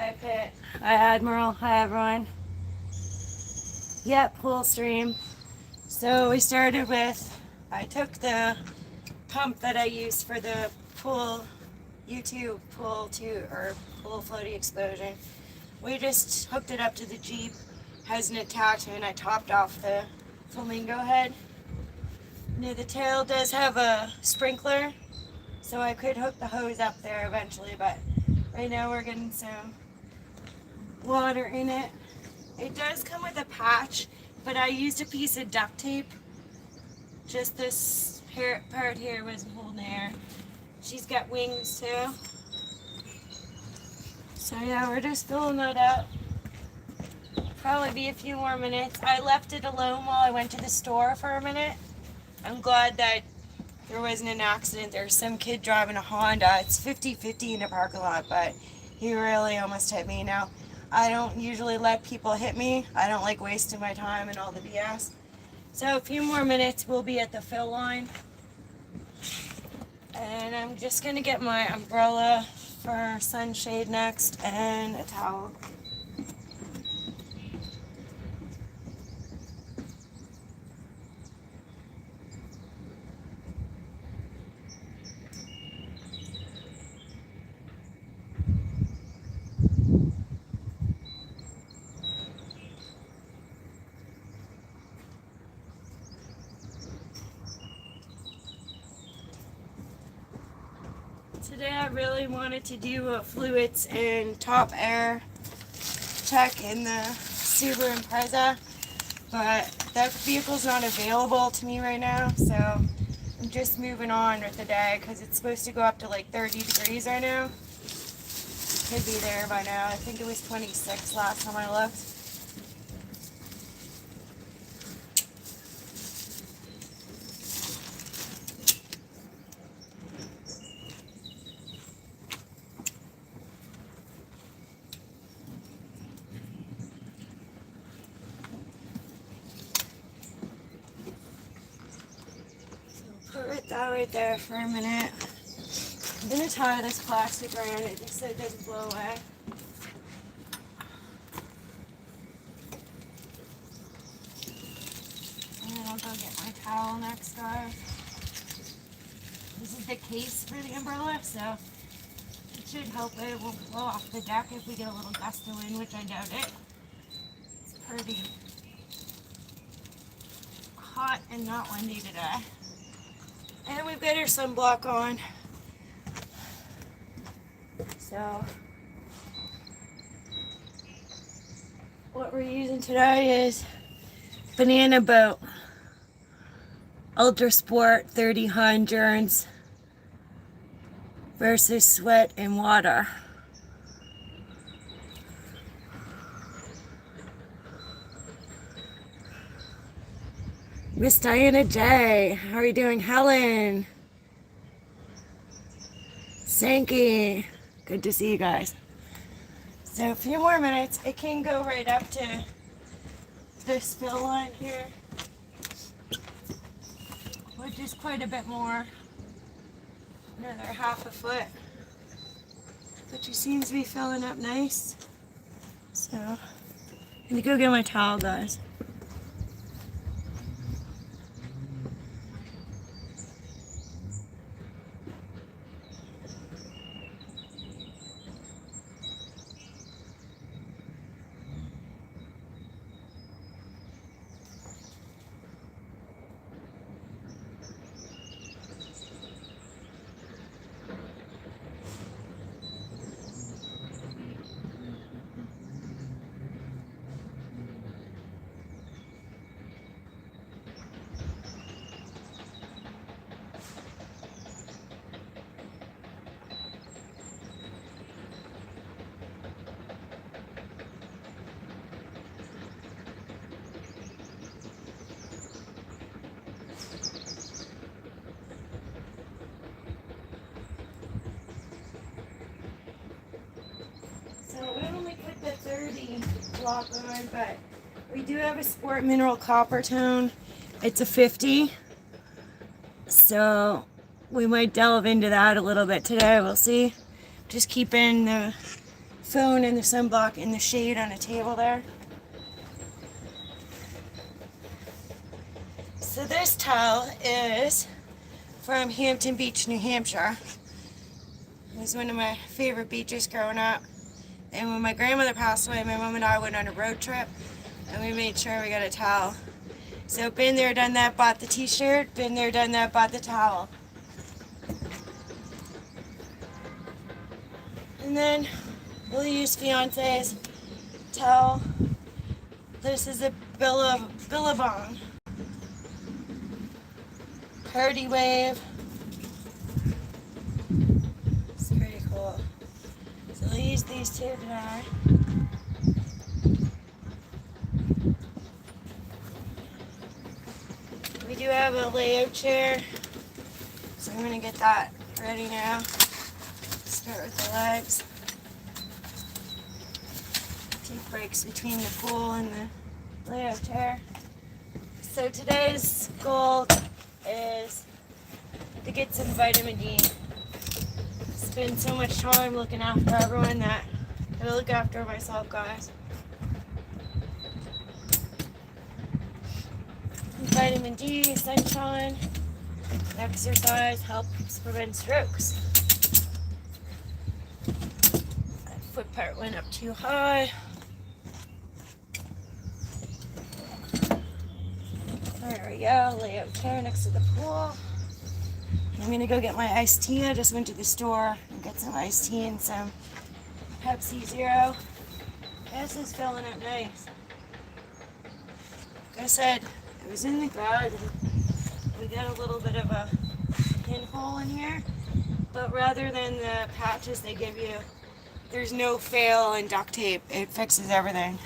Hi Pitt. Hi Admiral. Hi everyone. Yep, pool stream. So we started with, I took the pump that I used for the pool, U2 pool 2 or pool floaty explosion. We just hooked it up to the Jeep, has an attachment. I topped off the flamingo head. Near the tail does have a sprinkler, so I could hook the hose up there eventually, but right now we're getting some water in it. It does come with a patch, but I used a piece of duct tape. Just this part here wasn't holding air. She's got wings too. So yeah, we're just filling that up. Probably be a few more minutes. I left it alone while I went to the store for a minute. I'm glad that there wasn't an accident. There's some kid driving a Honda. It's 50-50 in the parking lot, but he really almost hit me. Now, I don't usually let people hit me. I don't like wasting my time and all the BS. So a few more minutes, we'll be at the fill line. And I'm just gonna get my umbrella for sunshade next and a towel. Today I really wanted to do a fluids and top air check in the Subaru Impreza, but that vehicle's not available to me right now, so I'm just moving on with the day because it's supposed to go up to like 30 degrees right now. Could be there by now. I think it was 26 last time I looked. Put that right there for a minute. I'm gonna tie this plastic around it just so it doesn't blow away. And then I'll go get my towel next, guys. This is the case for the umbrella, so it should help it. Will blow off the deck if we get a little gust of wind, which I doubt it. It's pretty hot and not windy today. And we've got our sunblock on. So, what we're using today is Banana Boat Ultra Sport 30 High Endurance versus Sweat and Water. Miss Diana J, how are you doing? Helen, Sankey, good to see you guys. So a few more minutes. It can go right up to this fill line here, which is quite a bit more. Another half a foot. But she seems to be filling up nice. So I'm gonna go get my towel, guys. So we only put the 30 block on, but we do have a Sport Mineral Copper Tone. It's a 50. So we might delve into that a little bit today. We'll see. Just keeping the phone and the sunblock in the shade on a table there. So this towel is from Hampton Beach, New Hampshire. It was one of my favorite beaches growing up. And when my grandmother passed away, my mom and I went on a road trip and we made sure we got a towel. So been there, done that, bought the t-shirt, been there, done that, bought the towel. And then we'll use fiance's towel. This is a Billabong Party Wave. It's pretty cool. So we'll use these two today. We do have a layout chair, so I'm going to get that ready now. Start with the legs. Take breaks between the pool and the layout chair. So today's goal is to get some vitamin D. Spend so much time looking after everyone that I gotta look after myself, guys. Vitamin D, sunshine, exercise helps prevent strokes. That foot part went up too high. There we go, layout chair next to the pool. I'm gonna go get my iced tea. I just went to the store and get some iced tea and some Pepsi Zero. This is filling up nice. Like I said, it was in the garage and we got a little bit of a pinhole in here, but rather than the patches they give you, there's no fail and duct tape. It fixes everything.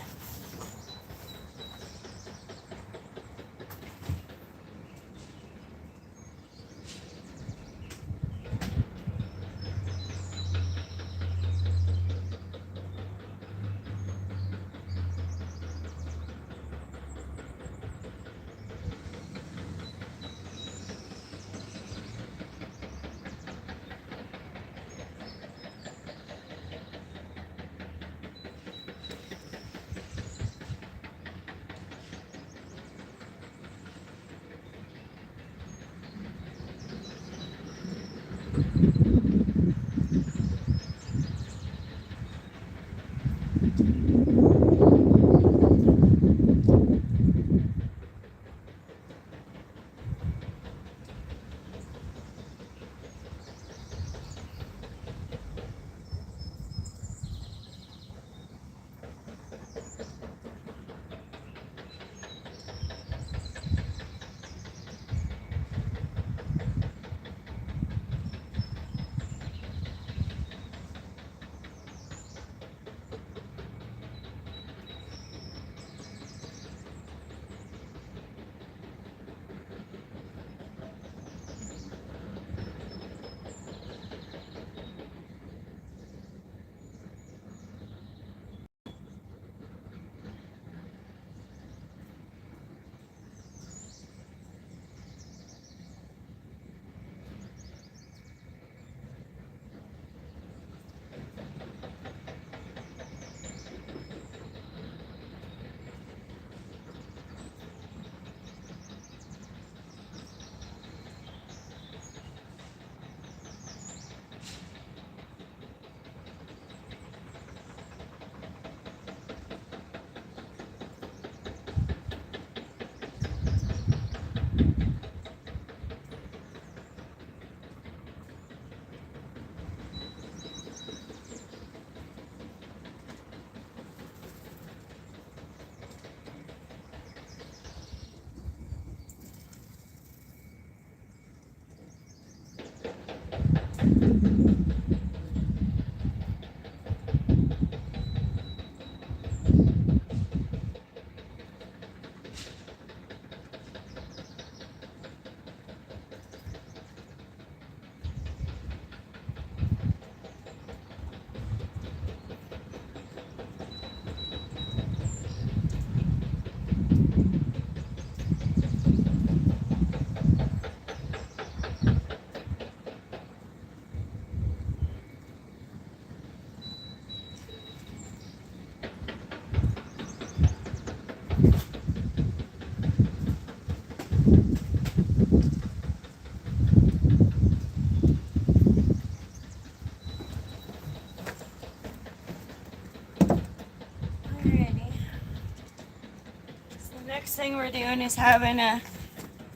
we're doing is having a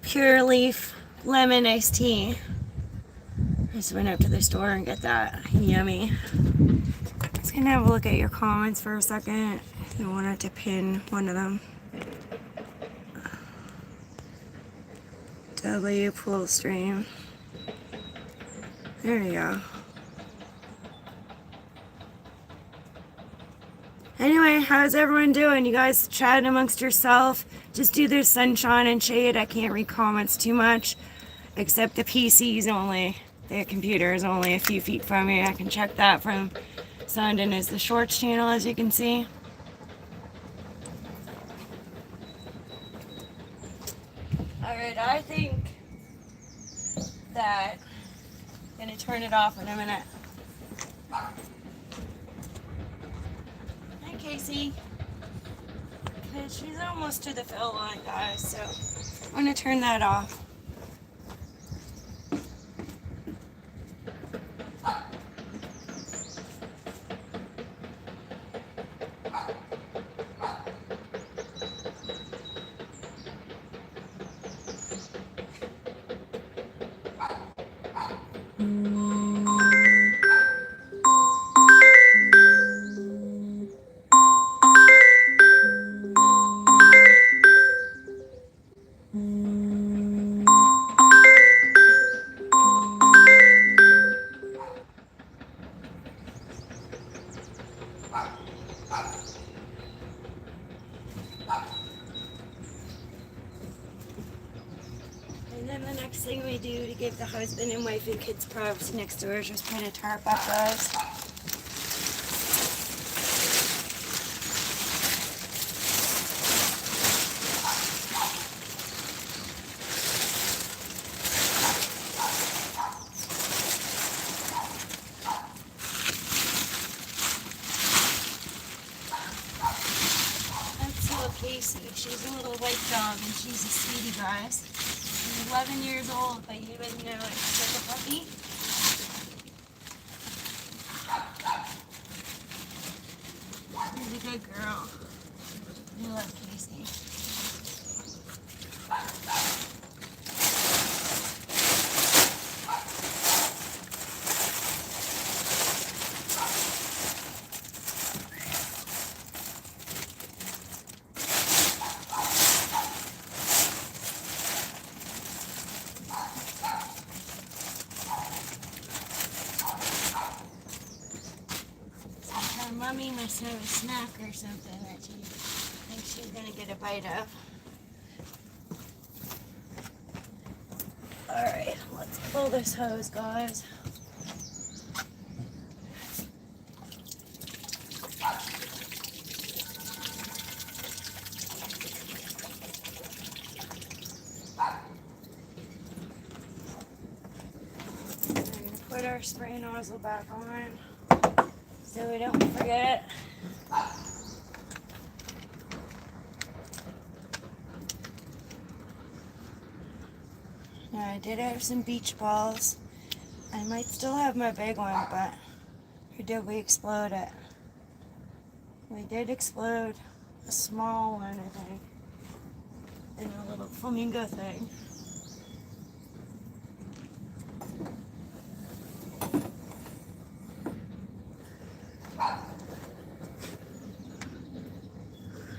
Pure Leaf lemon iced tea. I just went up to the store and get that. Yummy. Just gonna have a look at your comments for a second. I wanted to pin one of them. W Pool Stream. There you go. Anyway, how's everyone doing? You guys chatting amongst yourself? Just do the sunshine and shade. I can't read comments too much, except the PC's only, the computer is only a few feet from me. I can check that from Sundin is the shorts channel, as you can see. Alright, I think that I'm gonna turn it off in a minute. Hi, Casey. Because she's almost to the fill line, guys, so I'm gonna turn that off. And then the next thing we do to give the husband and wife and kids privacy next door is just put a tarp up, guys. That's little Casey. She's a little white dog and she's a sweetie, guys. She's 11 years old, but you wouldn't know it. She's like a puppy. She's a good girl. I love Casey. Her mommy must have a snack or something that she thinks she's gonna get a bite of. Alright, let's pull this hose, guys. We're gonna put our spray nozzle back on so we don't forget. Now I did have some beach balls. I might still have my big one, but or did we explode it? We did explode a small one, I think, in a little flamingo thing.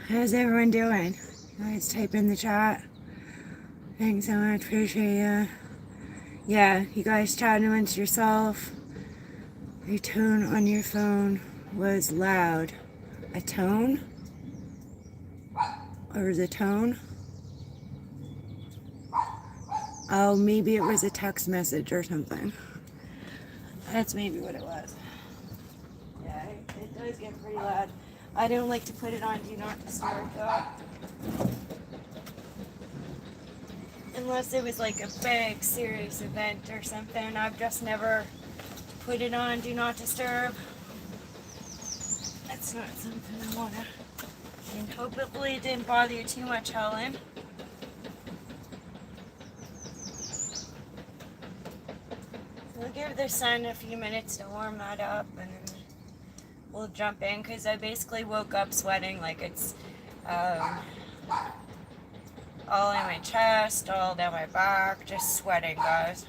How's everyone doing? You guys type in the chat. Thanks so much, appreciate ya. Yeah, you guys chatting amongst yourself. Your tone on your phone was loud. A tone? Or the tone? Oh, maybe it was a text message or something. That's maybe what it was. Yeah, it does get pretty loud. I don't like to put it on Do Not Disturb though. Unless it was like a big serious event or something. I've just never put it on Do Not Disturb. That's not something I wanna. And hopefully it didn't bother you too much, Helen. We'll give the sun a few minutes to warm that up and then we'll jump in because I basically woke up sweating like it's all in my chest, all down my back, just sweating, guys.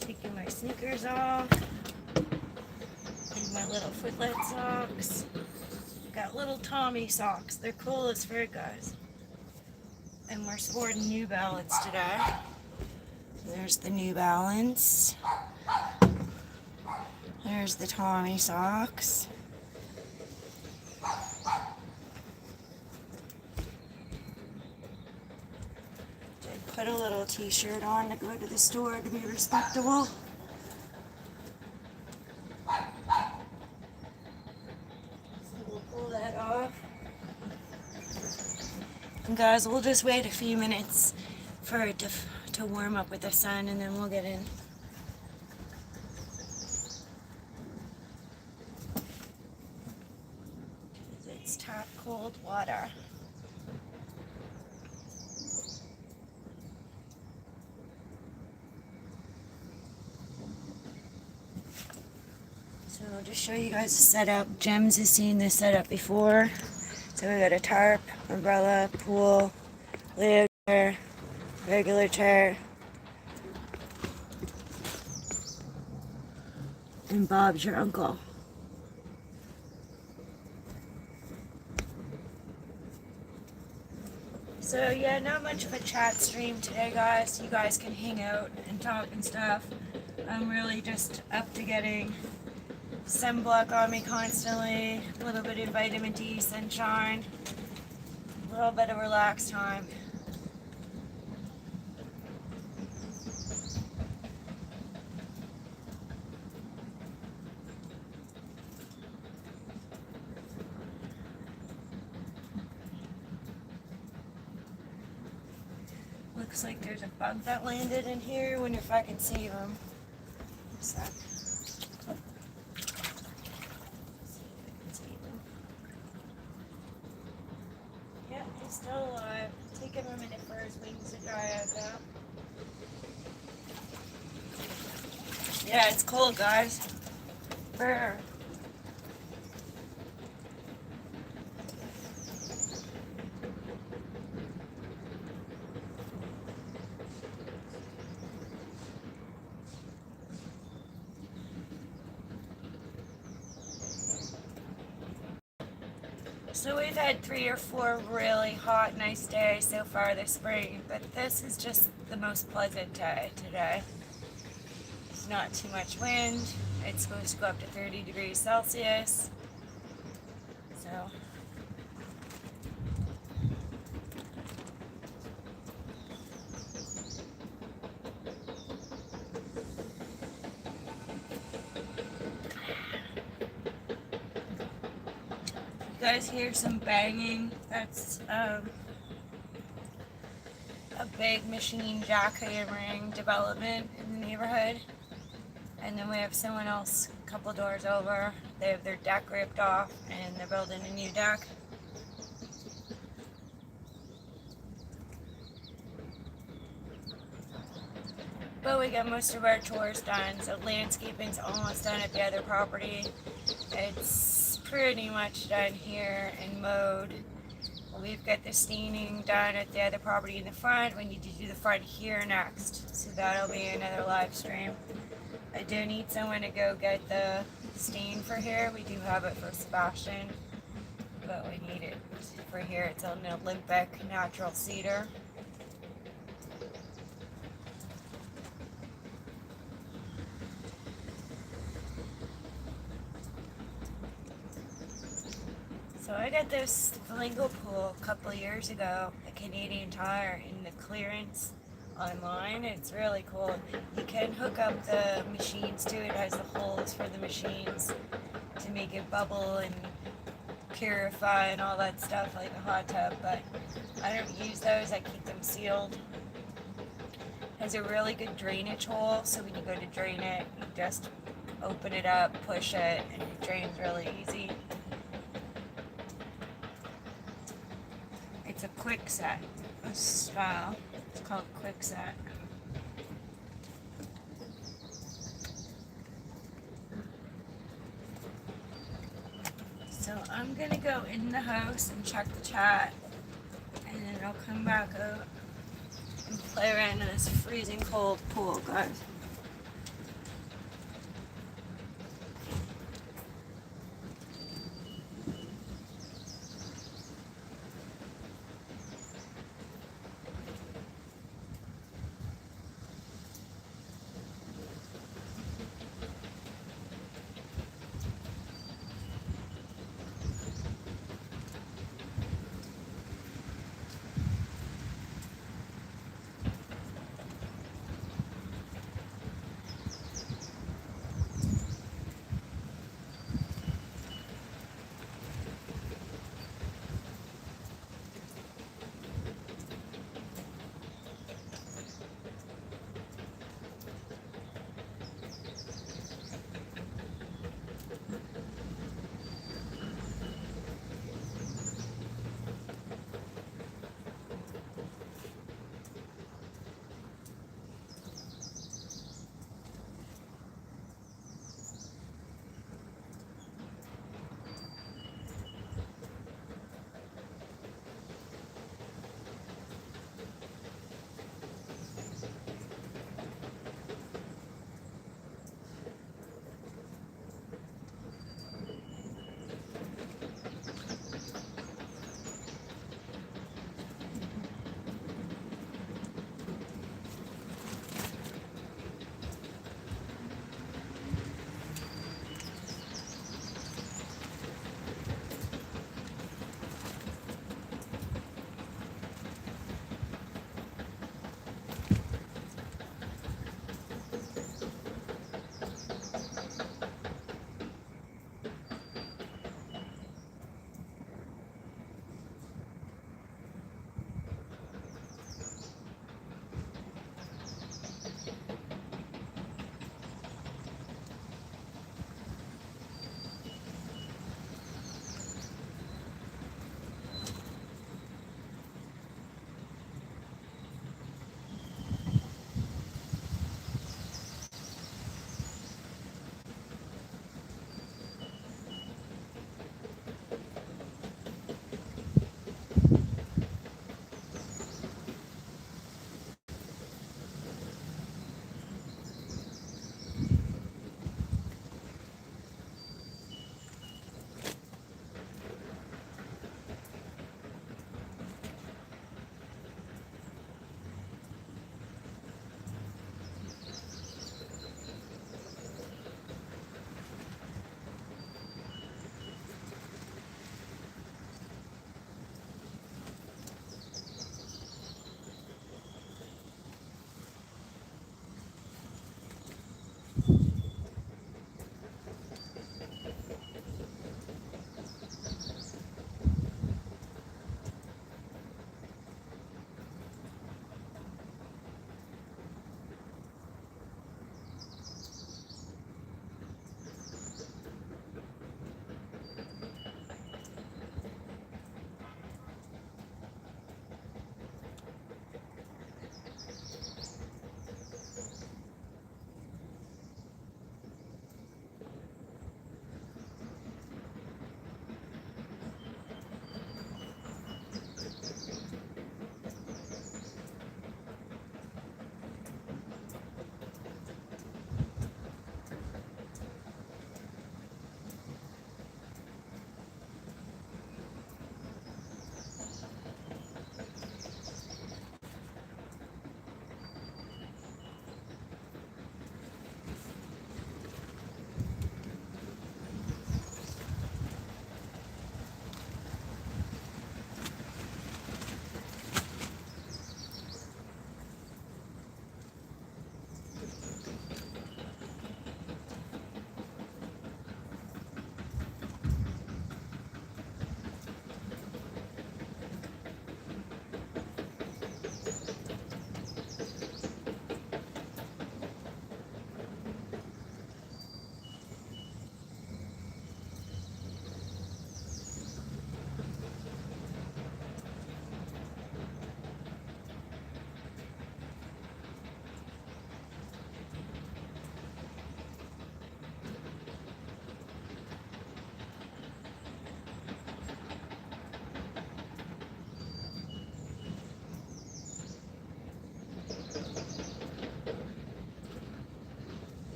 Taking my sneakers off. And my little footlet socks. Got little Tommy socks. They're cool as frick, guys. And we're sporting New Balance today. There's the New Balance. There's the Tommy socks. Did put a little t-shirt on to go to the store to be respectable. That off. And guys, we'll just wait a few minutes for it to warm up with the sun, and then we'll get in. It's tap cold water. So I'll just show you guys the setup. Gems has seen this setup before. So we got a tarp, umbrella, pool, Leo chair, regular chair, and Bob's your uncle. So yeah, not much of a chat stream today, guys. You guys can hang out and talk and stuff. I'm really just up to getting sunblock on me constantly, a little bit of vitamin D, sunshine, a little bit of relaxed time. Looks like there's a bug that landed in here. Wonder if I can save him. What's that? Still alive. Taking him a minute for his wings to dry out though. Yeah, it's cold, guys. Brr. So we've had 3 or 4 really hot, nice days so far this spring, but this is just the most pleasant day today. There's not too much wind. It's supposed to go up to 30 degrees Celsius. So you guys hear some banging? That's a big machine jackhammering development in the neighborhood. And then we have someone else a couple doors over. They have their deck ripped off and they're building a new deck. But we got most of our chores done, so landscaping's almost done at the other property. It's pretty much done here and mowed. We've got the staining done at the other property in the front. We need to do the front here next, so that'll be another live stream. I do need someone to go get the stain for here. We do have it for Sebastian, but we need it for here. It's an Olympic natural cedar. So I got this Flamingo pool a couple of years ago, a Canadian Tire, in the clearance online. It's really cool. You can hook up the machines to it. It has the holes for the machines to make it bubble and purify and all that stuff like a hot tub, but I don't use those. I keep them sealed. It has a really good drainage hole, so when you go to drain it, you just open it up, push it, and it drains really easy. It's a quick set style. It's called quick set. So I'm gonna go in the house and check the chat, and then I'll come back out and play around in this freezing cold pool, guys.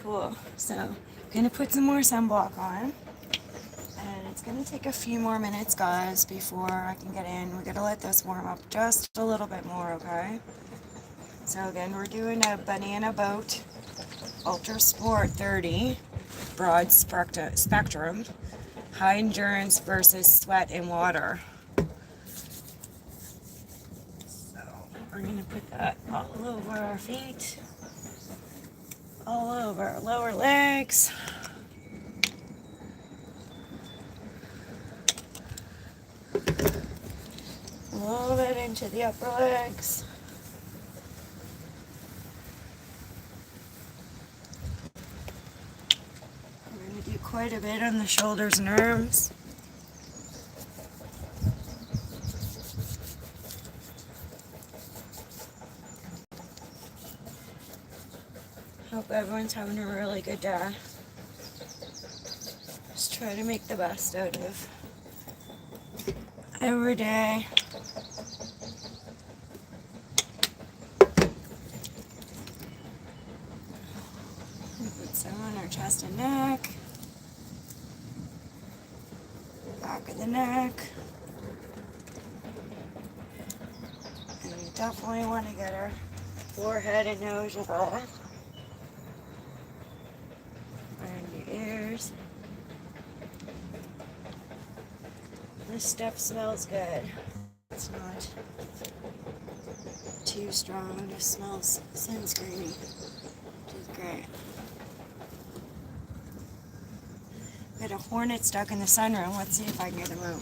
cool. So I'm gonna put some more sunblock on. And it's gonna take a few more minutes, guys, before I can get in. We gotta let this warm up just a little bit more, okay? So again, we're doing a Banana Boat Ultra Sport 30 broad spectrum, high endurance versus sweat and water. So we're gonna put that all over our feet, all over our lower legs. A little bit into the upper legs. We're going to do quite a bit on the shoulders and arms. Hope everyone's having a really good day. Just try to make the best out of every day. Put some on our chest and neck, back of the neck, and we definitely want to get our forehead and nose involved. Around your ears. This stuff smells good. It's not too strong, it just smells sunscreeny, which is great. Got a hornet stuck in the sunroom. Let's see if I can get him out.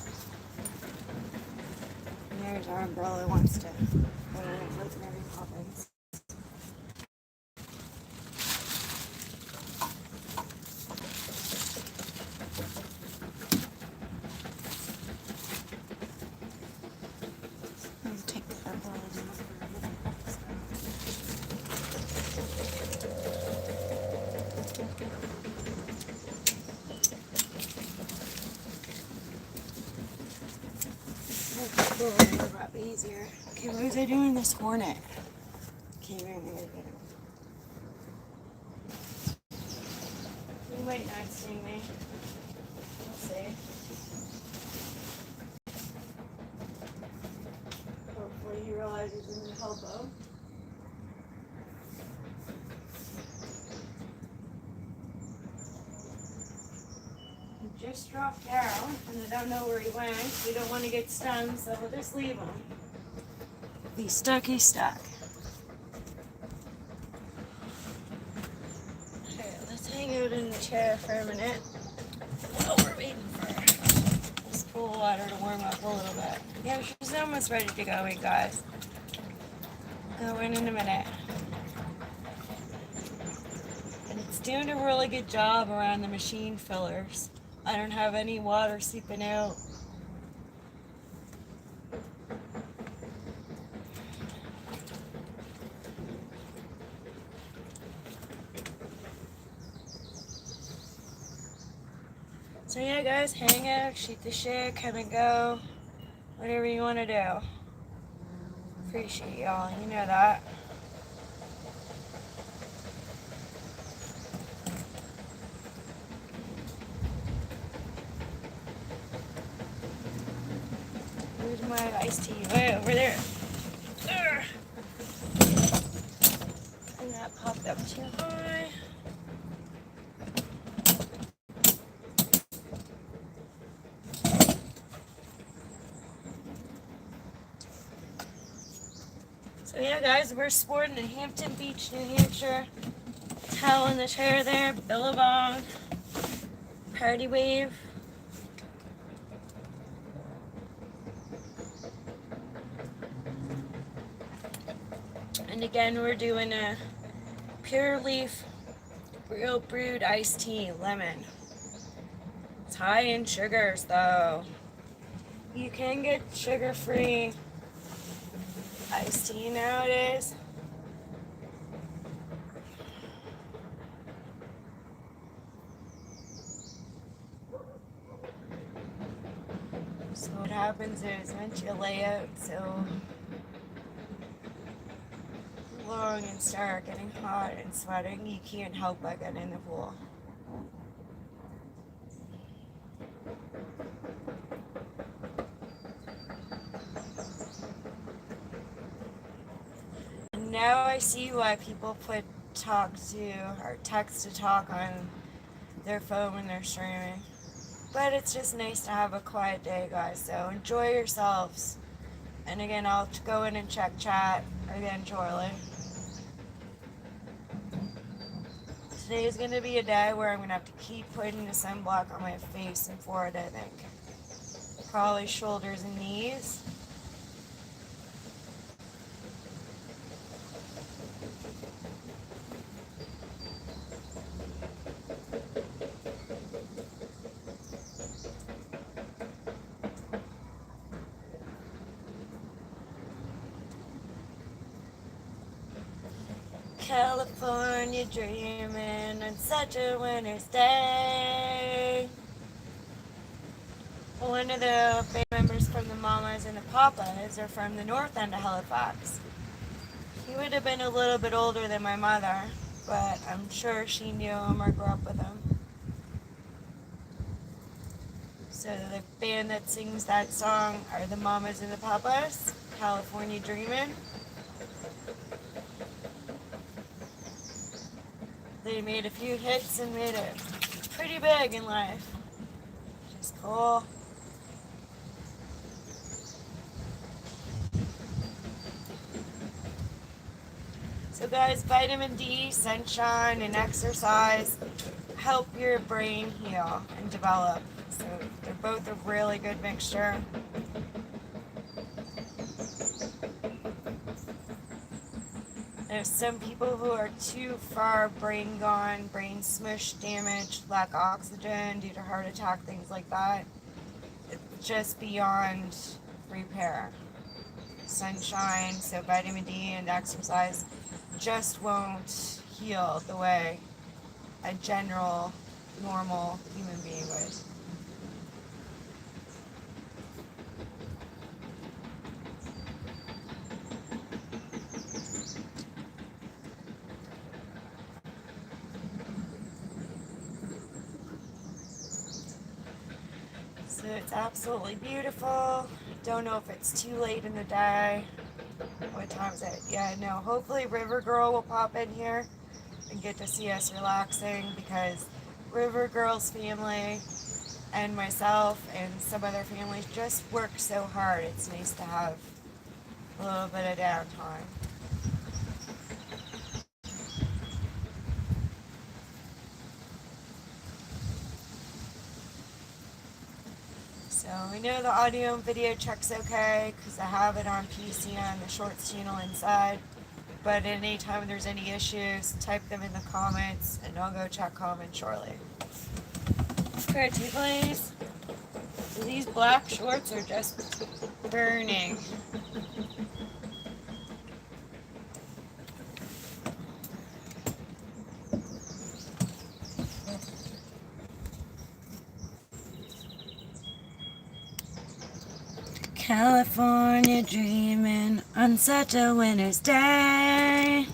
And there's our umbrella wants to go in with Mary Poppins. I'll take the umbrella down for a minute. A little bit easier. Okay, what was I doing? This hornet. Okay, we're gonna get him. He might not sting me. We'll see. Hopefully he realizes we need help him. He just dropped down, and I don't know where he went. We don't want to get stung, so we'll just leave him. If he's stuck, he's stuck. Okay, let's hang out in the chair for a minute while we're waiting for this pool water to warm up a little bit. Yeah, she's almost ready to go in, guys. Go in a minute. And it's doing a really good job around the machine fillers. I don't have any water seeping out. So yeah, guys, hang out, shoot the shit, come and go, whatever you want to do. Appreciate y'all, you know that. Where's my iced tea? Way over there. Urgh. And that popped up too high. So yeah, guys, we're sporting in Hampton Beach, New Hampshire. Towel in the chair there, Billabong, Party Wave. And again, we're doing a Pure Leaf Real Brewed Iced Tea, lemon. It's high in sugars, though. You can get sugar-free iced tea nowadays. So what happens is once you lay out so long and start getting hot and sweating, you can't help but get in the pool. And now I see why people put talk to or text to talk on their phone when they're streaming. But it's just nice to have a quiet day, guys. So enjoy yourselves. And again, I'll go in and check chat again shortly. Today is going to be a day where I'm going to have to keep putting the sunblock on my face and forehead, I think. Probably shoulders and knees. California dreaming on such a winter's day. One of the band members from the Mamas and the Papas are from the north end of Halifax. He would have been a little bit older than my mother, but I'm sure she knew him or grew up with him. So the band that sings that song are the Mamas and the Papas, California Dreamin'. They made a few hits and made it pretty big in life. Which is cool. So guys, vitamin D, sunshine, and exercise help your brain heal and develop. So they're both a really good mixture. There's some people who are too far brain gone, brain smush damage, lack oxygen due to heart attack, things like that. It's just beyond repair. Sunshine, so vitamin D and exercise just won't heal the way a general, normal human being would. So it's absolutely beautiful. Don't know if it's too late in the day. What time is it? Yeah, no. Hopefully River Girl will pop in here and get to see us relaxing, because River Girl's family and myself and some other families just work so hard. It's nice to have a little bit of downtime. So I know the audio and video check's okay because I have it on PC on the Shorts channel inside. But anytime there's any issues, type them in the comments and I'll go check comments shortly. Pretty please. So these black shorts are just burning. California dreaming on such a winter's day.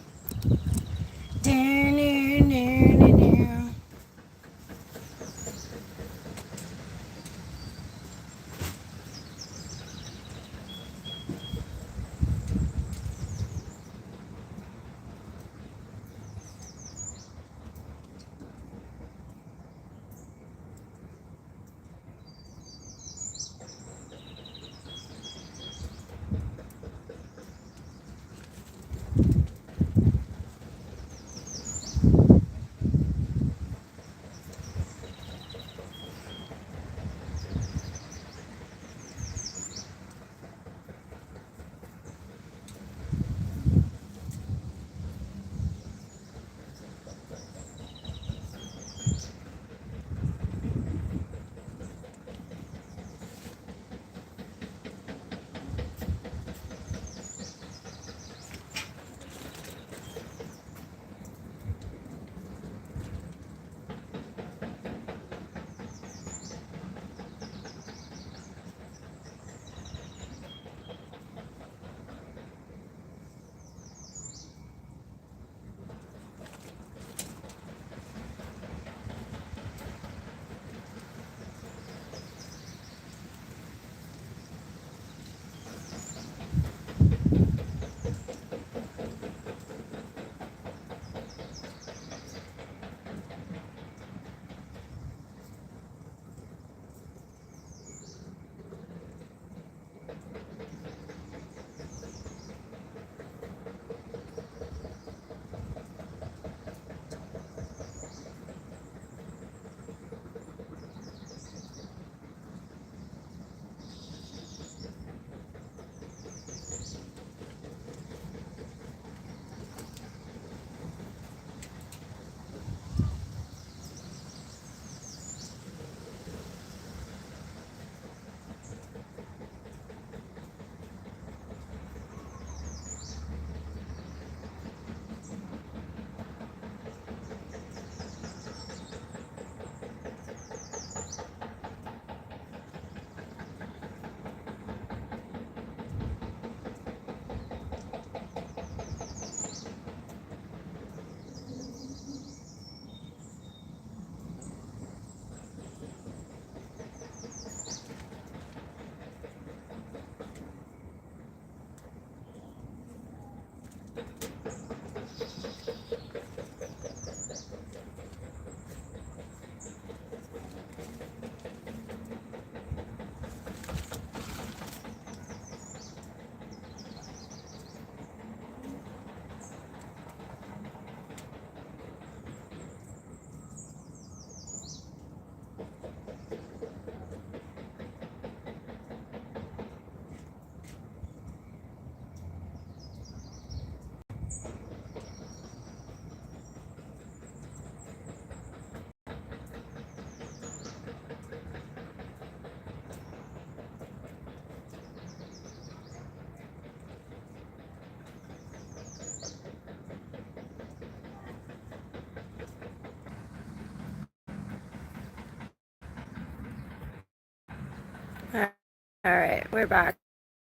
Alright, we're back.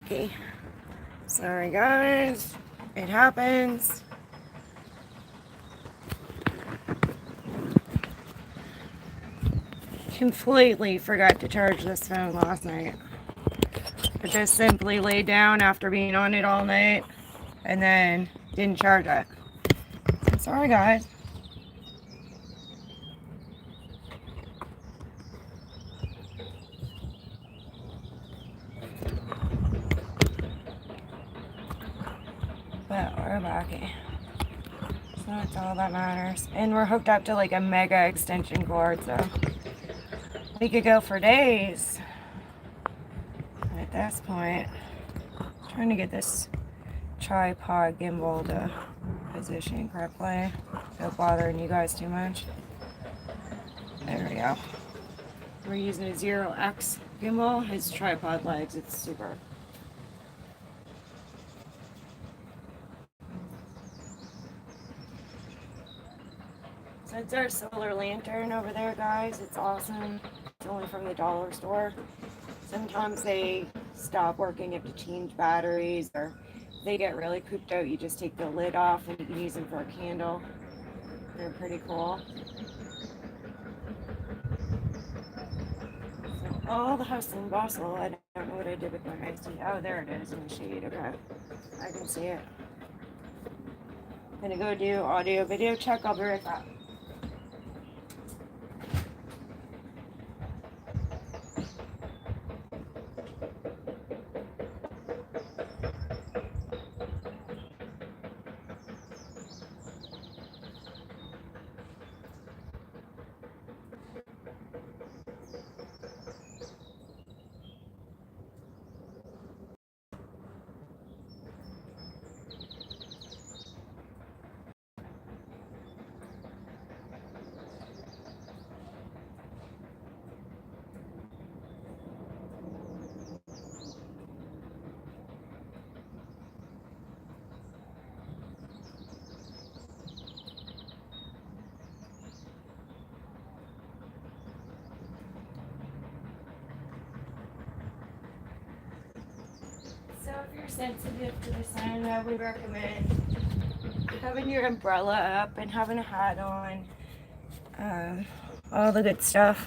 Okay. Sorry guys, it happens. Completely forgot to charge this phone last night. I just simply laid down after being on it all night and then didn't charge it. Sorry guys. But we're back. So that's all that matters. And we're hooked up to like a mega extension cord, so we could go for days. At this point, I'm trying to get this tripod gimbal to position correctly without bothering you guys too much. There we go. We're using a 0X gimbal. It's tripod legs. It's super. So it's our solar lantern over there, guys. It's awesome. It's only from the dollar store. Sometimes they stop working, you have to change batteries, or they get really pooped out, you just take the lid off and you can use them for a candle. They're pretty cool. So all the hustle and bustle, I don't know what I did with my iced tea. Oh, there it is in the shade. Okay, I can see it. I'm gonna go do audio video check. I'll be right back. So if you're sensitive to the sun, I would recommend having your umbrella up and having a hat on. All the good stuff.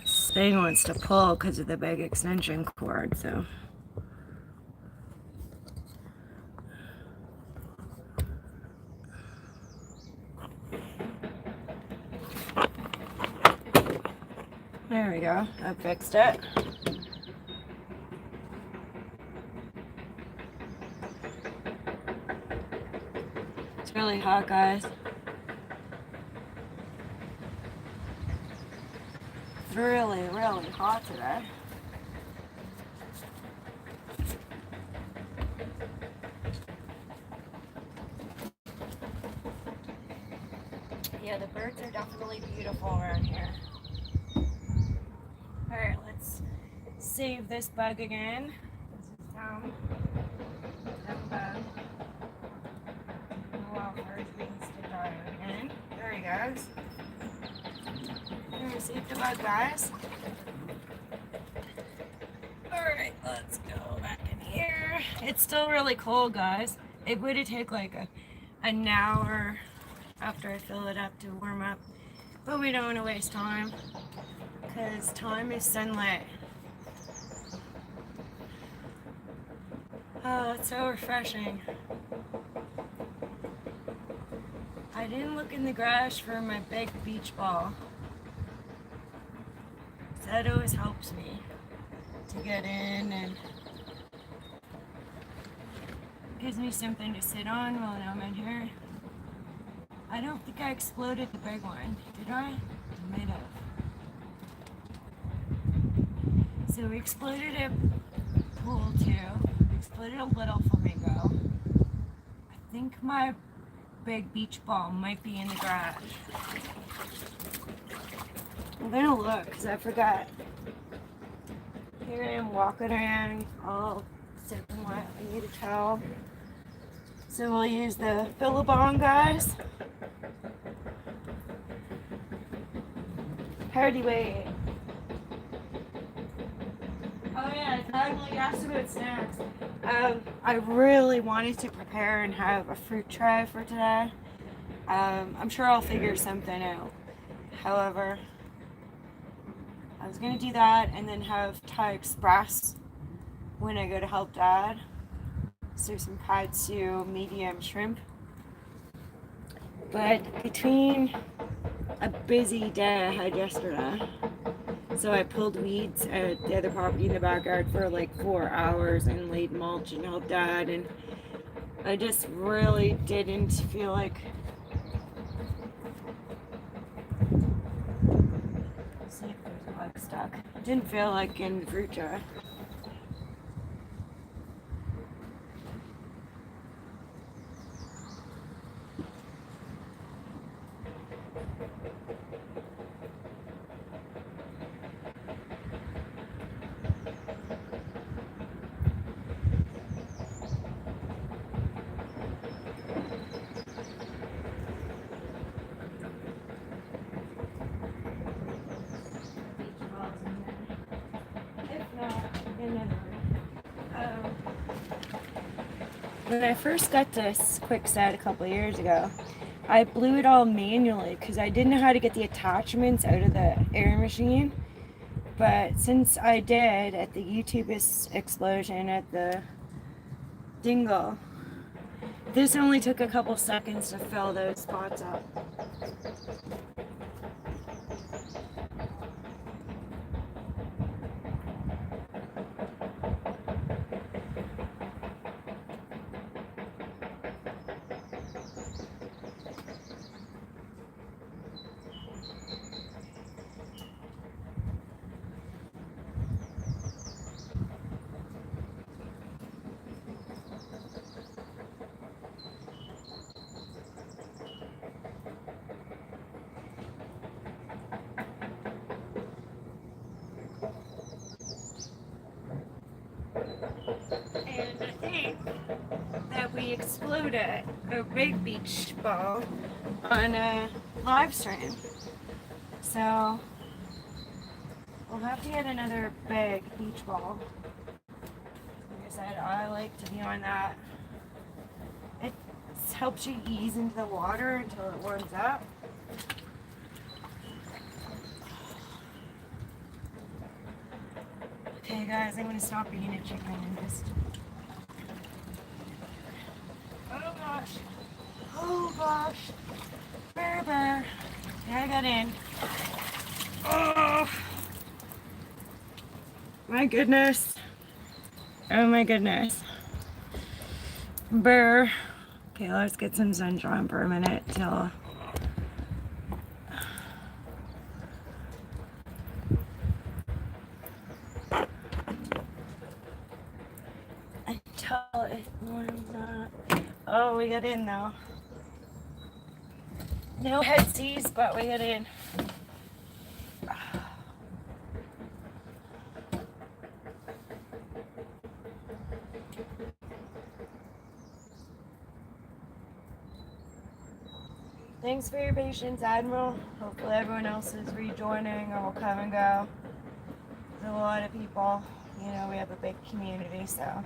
This thing wants to pull because of the big extension cord, so. There we go. I fixed it. It's really hot, guys. It's really, really hot today. Yeah, the birds are definitely beautiful around here. Alright, let's save this bug again. This is down bug. Allow for his wings to dry again. There he goes. Here, save the bug, guys. Alright, let's go back in here. It's still really cold, guys. It would take like an hour after I fill it up to warm up, but we don't want to waste time because time is sunlight. Oh, it's so refreshing. I didn't look in the garage for my big beach ball. So that always helps me to get in and gives me something to sit on while I'm in here. I don't think I exploded the big one, did I? I might have. So we exploded a pool too. We exploded a little flamingo. I think my big beach ball might be in the garage. I'm gonna look because I forgot. Here I am walking around all soaking wet. I need a towel. So we'll use the Billabong, guys. Hardy way. Oh yeah, I really asked about snacks. I really wanted to prepare and have a fruit tray for today. I'm sure I'll figure something out. However, I was gonna do that and then have Thai Express when I go to help Dad. So some katsu medium shrimp. But between a busy day I had yesterday, so I pulled weeds at the other property in the backyard for like 4 hours and laid mulch and helped Dad, and I just really didn't feel like see if there's a bug stuck. Didn't feel like getting the fruit jar. When I first got this Kwikset a couple of years ago, I blew it all manually because I didn't know how to get the attachments out of the air machine. But since I did at the YouTube explosion at the Dingle, this only took a couple seconds to fill those spots up. And I think that we exploded a big beach ball on a live stream. So we'll have to get another big beach ball. Like I said, I like to be on that. It helps you ease into the water until it warms up. Okay guys, I'm gonna stop being a chicken and just... Oh gosh. Oh gosh. Bear, bear. Yeah, I got in. Oh. My goodness. Oh my goodness. Bear. Okay, let's get some sunshine for a minute till... Until it warms up. Oh, we got in though. No head seas, but we got in. Thanks for your patience, Admiral. Hopefully everyone else is rejoining or will come and go. There's a lot of people. You know, we have a big community, so.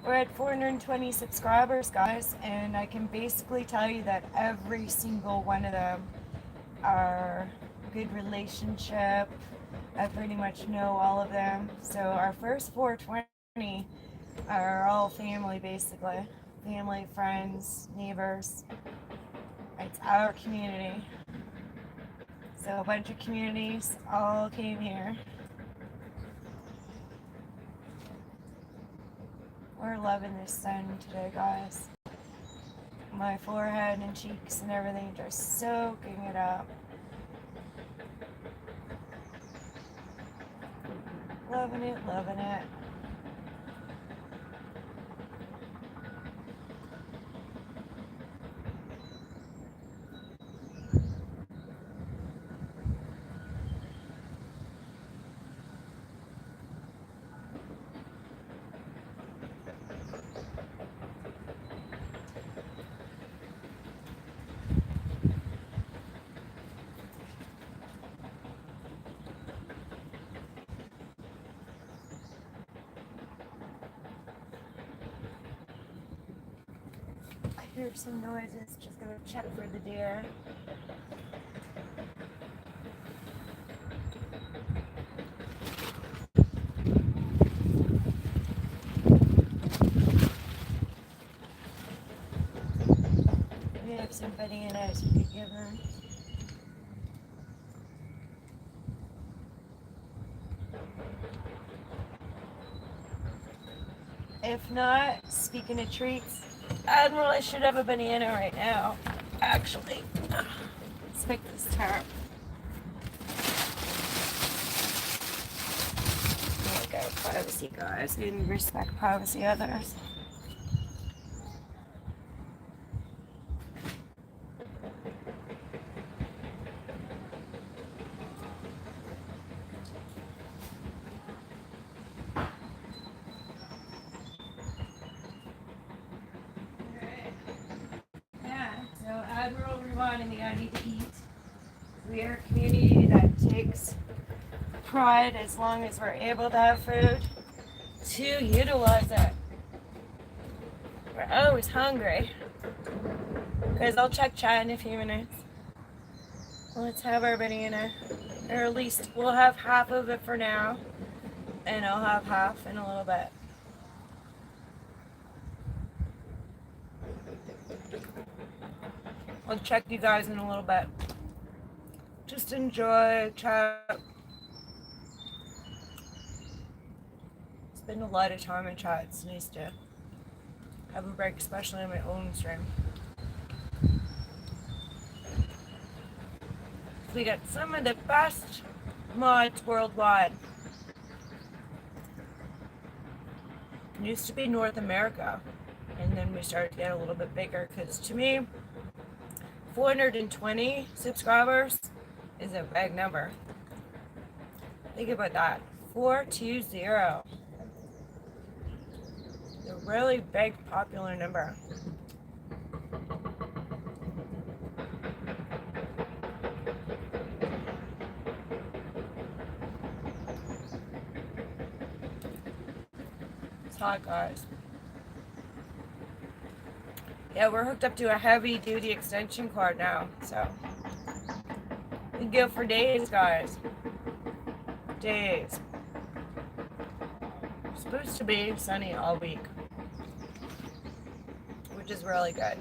We're at 420 subscribers, guys, and I can basically tell you that every single one of them are good relationship. I pretty much know all of them. So our first 420 are all family, basically. Family, friends, neighbors. It's our community. So a bunch of communities all came here. We're loving this sun today, guys. My forehead and cheeks and everything just soaking it up. Loving it, loving it. hear some noises. Just gonna check for the deer. We have some bananas we could give them. If not, speaking of treats, Admiral, I should have a banana right now. Actually, let's make this tarp. There we go, privacy, guys. We didn't respect privacy others. Admiral Ruan and the I Need to Eat. We are a community that takes pride, as long as we're able to have food, to utilize it. We're always hungry. Guys, I'll check chat in a few minutes. Let's have our banana. Or at least we'll have half of it for now. And I'll have half in a little bit. I'll check you guys in a little bit. Just enjoy, chat. Spend a lot of time in chat. It's nice to have a break, especially on my own stream. We got some of the best mods worldwide. It used to be North America, and then we started to get a little bit bigger, because to me, 420 subscribers is a big number. Think about that. 420. A really big, popular number. It's hot, guys. Yeah, we're hooked up to a heavy-duty extension cord now, so we can go for days, guys. Days. It's supposed to be sunny all week, which is really good.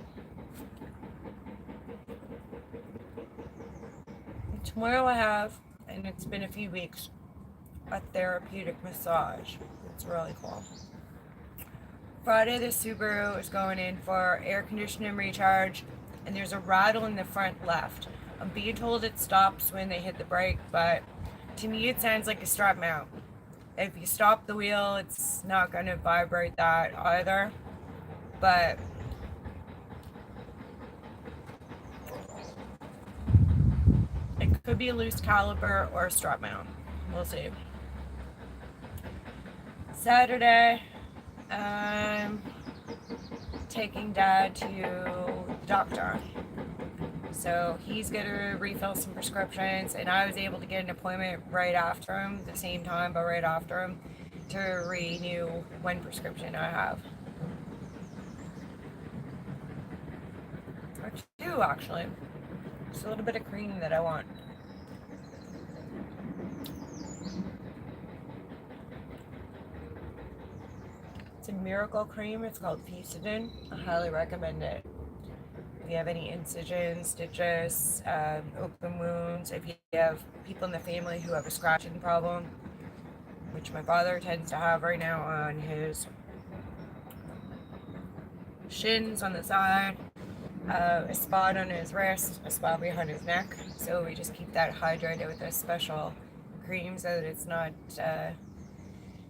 And tomorrow I have, and it's been a few weeks, a therapeutic massage. It's really cool. Friday, the Subaru is going in for air conditioning recharge, and there's a rattle in the front left. I'm being told it stops when they hit the brake, but to me it sounds like a strap mount. If you stop the wheel, it's not going to vibrate that either, but it could be a loose caliper or a strap mount. We'll see. Saturday, I'm taking Dad to the doctor. So he's going to refill some prescriptions, and I was able to get an appointment right after him, the same time, but right after him, to renew one prescription I have. Or two, actually. Just a little bit of cream that I want. It's a miracle cream. It's called Fusidin. I highly recommend it. If you have any incisions, stitches, open wounds, if you have people in the family who have a scratching problem, which my father tends to have right now on his shins on the side, a spot on his wrist, a spot behind his neck. So we just keep that hydrated with a special cream so that it's not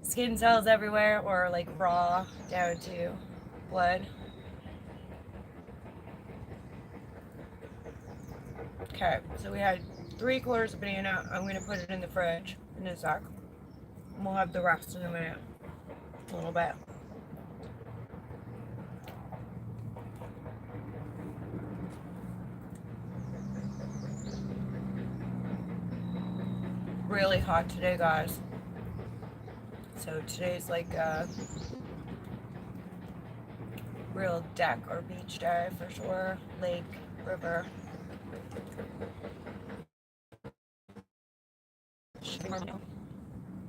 skin cells everywhere or like raw down to blood. Okay, so we had 3/4 of banana. I'm going to put it in the fridge in a sec. And we'll have the rest in a minute. A little bit. Really hot today, guys. So today's like real deck or beach day for sure. Lake, river.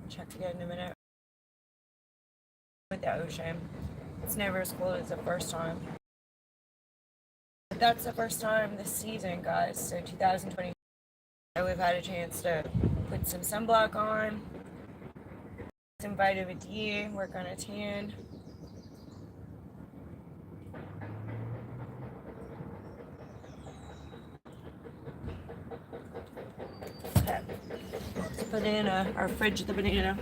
Check again in a minute. With the ocean. It's never as cold as the first time. But that's the first time this season, guys. So 2020, we've had a chance to put some sunblock on, some vitamin D, work on a tan. Okay. Banana, our fridge, the banana.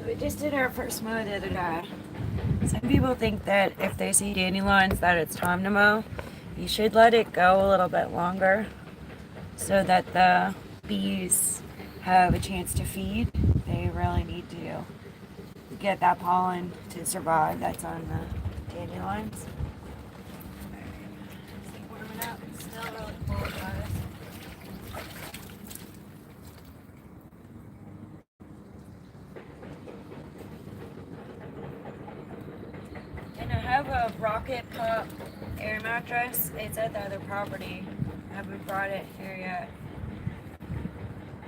We just did our first mow the other day. Some people think that if they see dandelions that it's time to mow. You should let it go a little bit longer so that the bees have a chance to feed. They really need to get that pollen to survive that's on the dandelions. It's warming up. It's still really cold, guys. Rocket Pop air mattress. It's at the other property. I haven't brought it here yet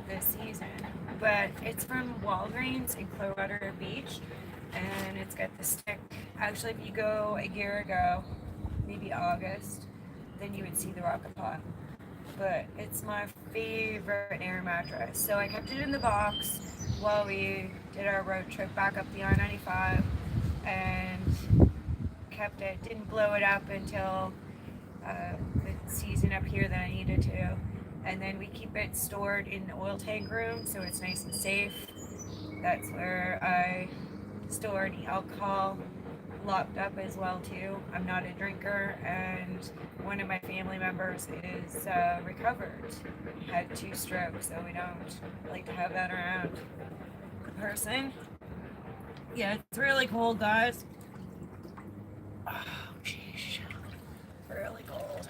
this season. But it's from Walgreens in Clearwater Beach. And it's got the stick. Actually, if you go a year ago, maybe August, then you would see the Rocket Pop. But it's my favorite air mattress. So I kept it in the box while we did our road trip back up the I-95 and kept it. Didn't blow it up until the season up here that I needed to. And then we keep it stored in the oil tank room so it's nice and safe. That's where I store any alcohol, locked up as well too. I'm not a drinker, and one of my family members is recovered, had 2 strokes, so we don't like to have that around the person. Yeah, it's really cold, guys. Oh, jeez, really cold.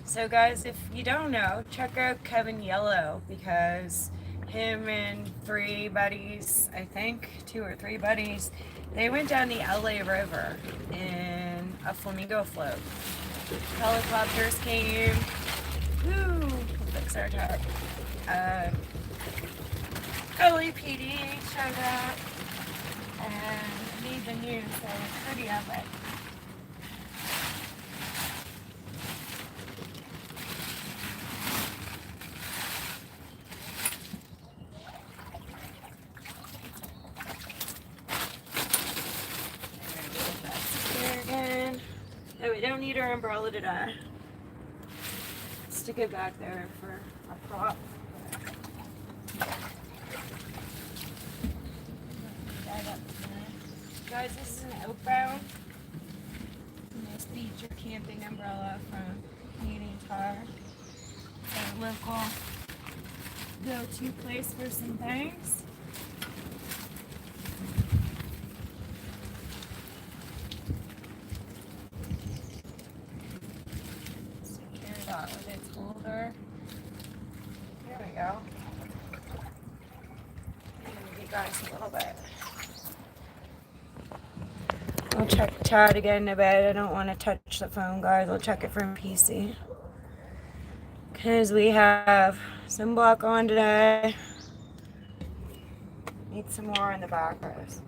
So guys, if you don't know, check out Kevin Yellow, because him and 3 buddies, I think 2 or 3 buddies, they went down the LA River in a flamingo float. Helicopters came. Woo! Fix our tarp. LAPD showed up and made the news, so it's pretty epic. No, we don't need our umbrella today. Stick it back there for a prop. Guys, this is an Outbound. Nice beach or camping umbrella from Canadian Tire. A local go-to place for some things. With its holder. There we go. Give you guys a little bit. I'll check chat again in a bit. I don't want to touch the phone, guys. I'll check it from PC. Because we have some block on today. Need some more in the back, guys.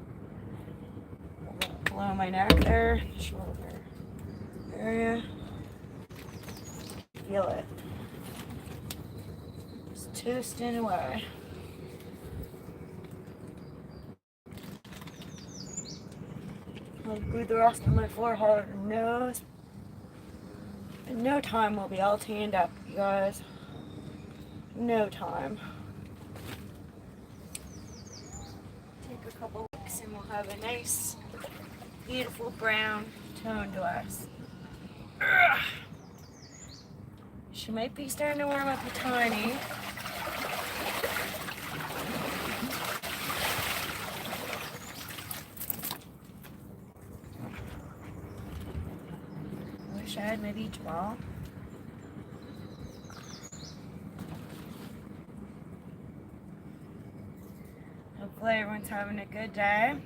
Below my neck there. Shoulder area. Feel it. Just twisting away. I'll glue the rest of my forehead and nose. In no time we'll be all tanned up, you guys. No time. Take a couple weeks and we'll have a nice, beautiful brown tone to us. Ugh. She might be starting to warm up a tiny. Wish I had my beach ball. Hopefully everyone's having a good day.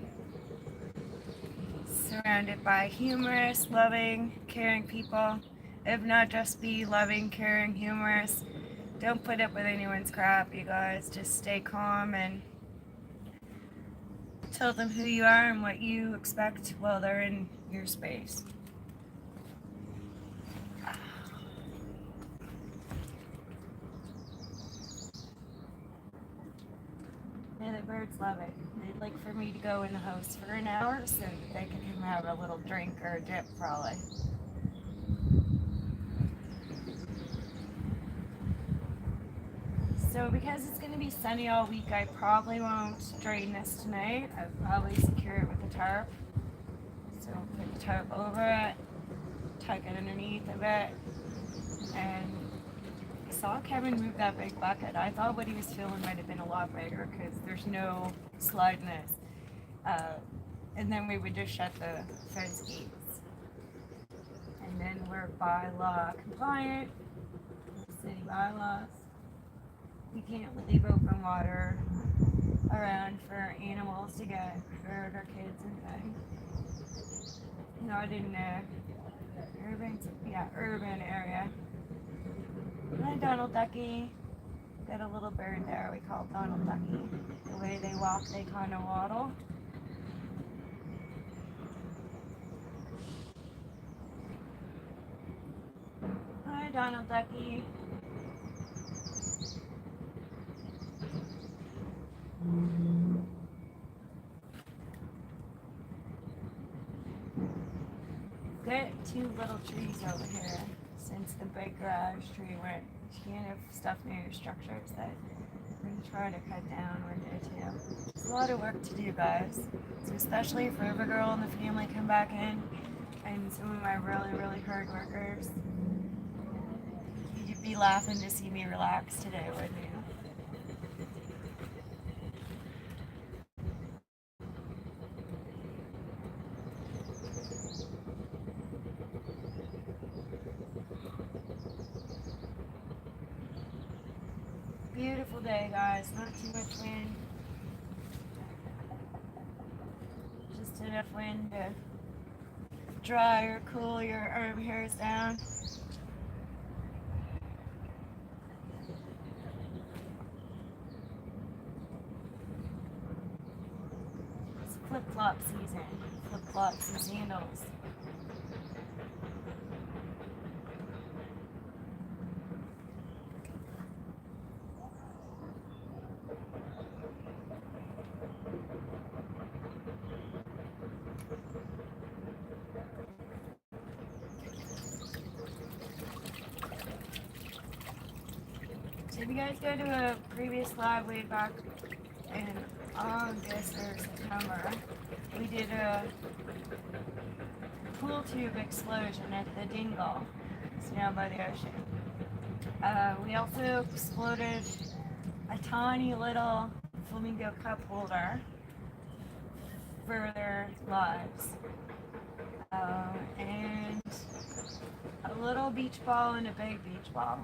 Surrounded by humorous, loving, caring people. If not, just be loving, caring, humorous. Don't put up with anyone's crap, you guys. Just stay calm and tell them who you are and what you expect while they're in your space. And the birds love it. They'd like for me to go in the house for an hour so that they can come have a little drink or a dip, probably. So because it's going to be sunny all week, I probably won't drain this tonight. I'll probably secure it with a tarp. So put the tarp over it, tuck it underneath of it, and I saw Kevin move that big bucket. I thought what he was filling might have been a lot bigger because there's no slide in this. And then we would just shut the fence gates. And then we're bylaw compliant. city bylaws. You can't leave open water around for animals to get hurt or kids and things. Not in urban area. And then Donald Ducky. Got a little bird there we call Donald Ducky. The way they walk, they kind of waddle. Hi, Donald Ducky. Got two little trees over here since the big garage tree went. You can't have stuff near your structures that we're going to try to cut down one day too. There's a lot of work to do, guys. So especially if Rivergirl and the family come back in and some of my really, really hard workers. You'd be laughing to see me relax today, wouldn't you? Beautiful day, guys. Not too much wind. Just enough wind to dry or cool your arm hairs down. It's flip-flop season. Flip-flops and sandals. So if you guys go to a previous live way back in August or September, we did a pool tube explosion at the Dingle. It's down by the ocean. We also exploded a tiny little flamingo cup holder for their lives. And a little beach ball and a big beach ball.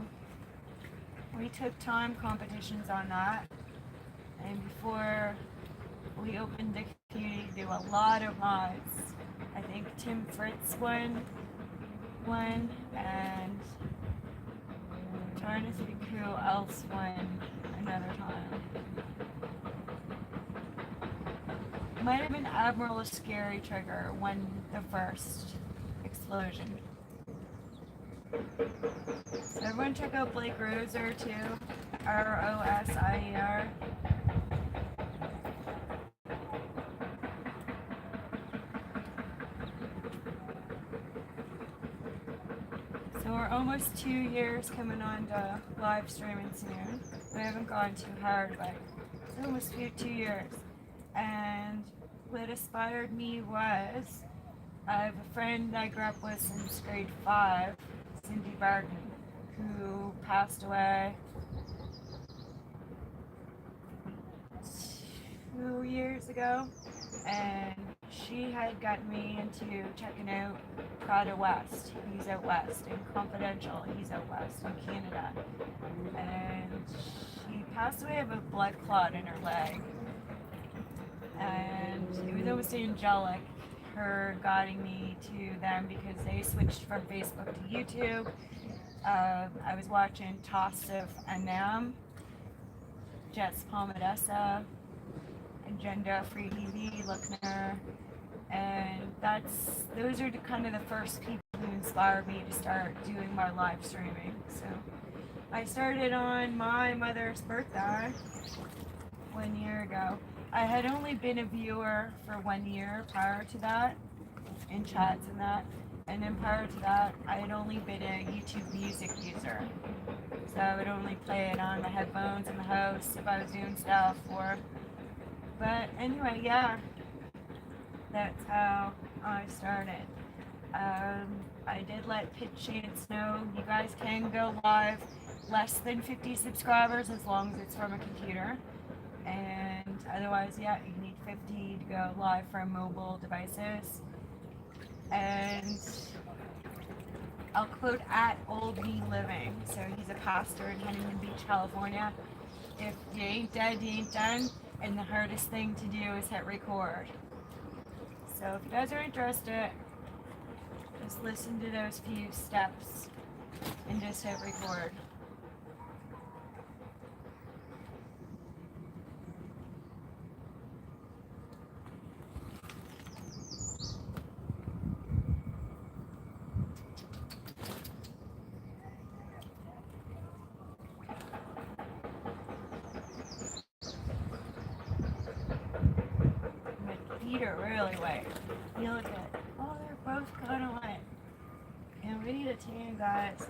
We took time competitions on that, and before we opened the community to do a lot of mods. I think Tim Fritz won one, and I'm trying to think who else won another time. Might have been Admiral Scary Trigger won the first explosion. So everyone check out Blake Roser too. Rosier. So we're almost 2 years coming on to live streaming soon. We haven't gone too hard, but it's almost 2 years. And what inspired me was I have a friend I grew up with since grade 5, Cindy Barton, who passed away 2 years ago, and she had gotten me into checking out Prada West. He's out west, and Confidential, he's out west in Canada. And she passed away of a blood clot in her leg. And it was almost angelic, her guiding me to them, because they switched from Facebook to YouTube. I was watching Toss of Anam, Jess Palmadessa, Agenda Free TV, Lookner, and those are kind of the first people who inspired me to start doing my live streaming. So I started on my mother's birthday 1 year ago. I had only been a viewer for 1 year prior to that, in chats and that. And then prior to that, I had only been a YouTube music user. So I would only play it on my headphones in the house if I was doing stuff but anyway, yeah, that's how I started. I did let Pitch Chance know you guys can go live less than 50 subscribers as long as it's from a computer. And otherwise, yeah, you need 50 to go live from mobile devices. And I'll quote at Old Me Living. So he's a pastor in Huntington Beach, California. If you ain't dead, you ain't done. And the hardest thing to do is hit record. So if you guys are interested, just listen to those few steps and just hit record. My feet are really wet. You look at, oh, they're both kind of wet. And we need a tan, guys.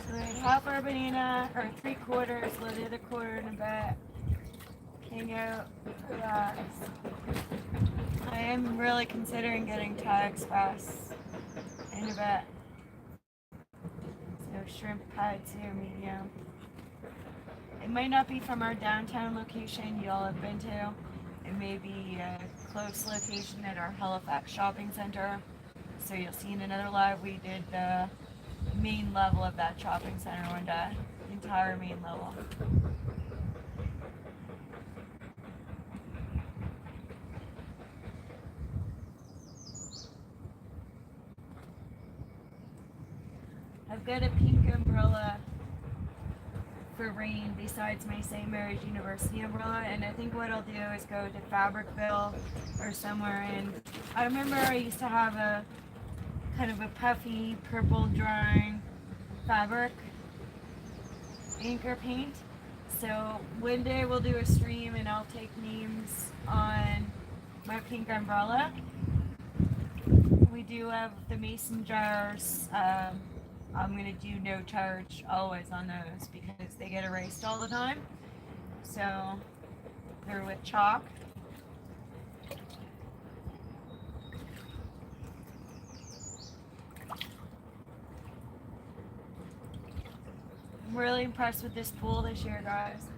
So we had half our banana, or 3/4, split the other quarter in a bit. Hang out, relax. I am really considering getting Thai Express in a bit. So shrimp pad too, medium. It might not be from our downtown location y'all have been to. It may be a close location at our Halifax shopping center. So you'll see in another live we did the main level of that shopping center one day. The entire main level. I've got a pink umbrella for rain besides my St. Mary's University umbrella, and I think what I'll do is go to Fabricville or somewhere. And I remember I used to have a kind of a puffy purple drying fabric anchor paint. So one day we'll do a stream and I'll take names on my pink umbrella. We do have the mason jars. I'm going to do no charge always on those because they get erased all the time. So they're with chalk. I'm really impressed with this pool this year, guys.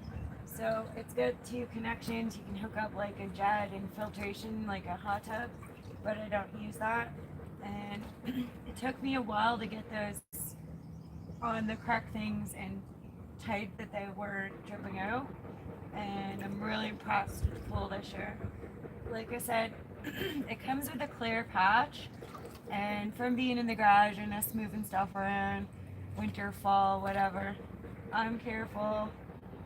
So it's got 2 connections. You can hook up like a jet and filtration like a hot tub, but I don't use that. And it took me a while to get those on the correct things and tight that they weren't dripping out. And I'm really impressed with the pool this year. Like I said, it comes with a clear patch. And from being in the garage and us moving stuff around, winter, fall, whatever, I'm careful.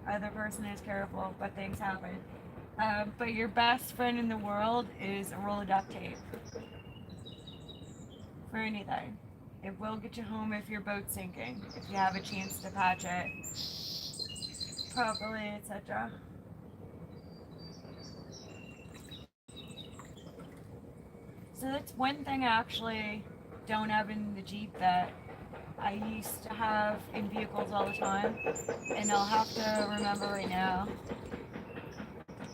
Other person is careful, but things happen. But your best friend in the world is a roll of duct tape for anything. It will get you home if your boat's sinking, if you have a chance to patch it properly, etc. So that's one thing I actually don't have in the Jeep that I used to have in vehicles all the time, and I'll have to remember right now.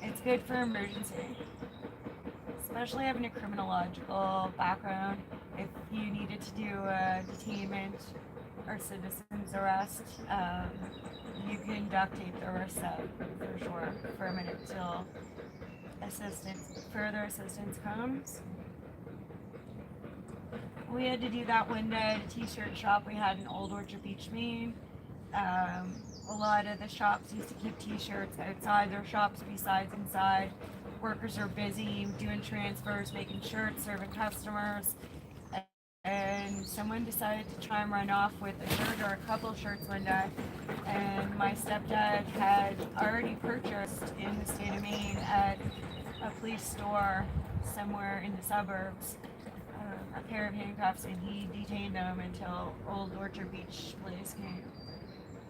It's good for emergency, especially having a criminological background. If you needed to do a detainment or citizen's arrest, you can duct tape the wrist up for sure for a minute till further assistance comes. We had to do that one day at a t-shirt shop we had in Old Orchard Beach, Maine. A lot of the shops used to keep t-shirts outside their shops besides inside. Workers are busy doing transfers, making shirts, serving customers. And someone decided to try and run off with a shirt or a couple shirts one day. And my stepdad had already purchased in the state of Maine at a police store somewhere in the suburbs a pair of handcuffs, and he detained them until Old Orchard Beach police came.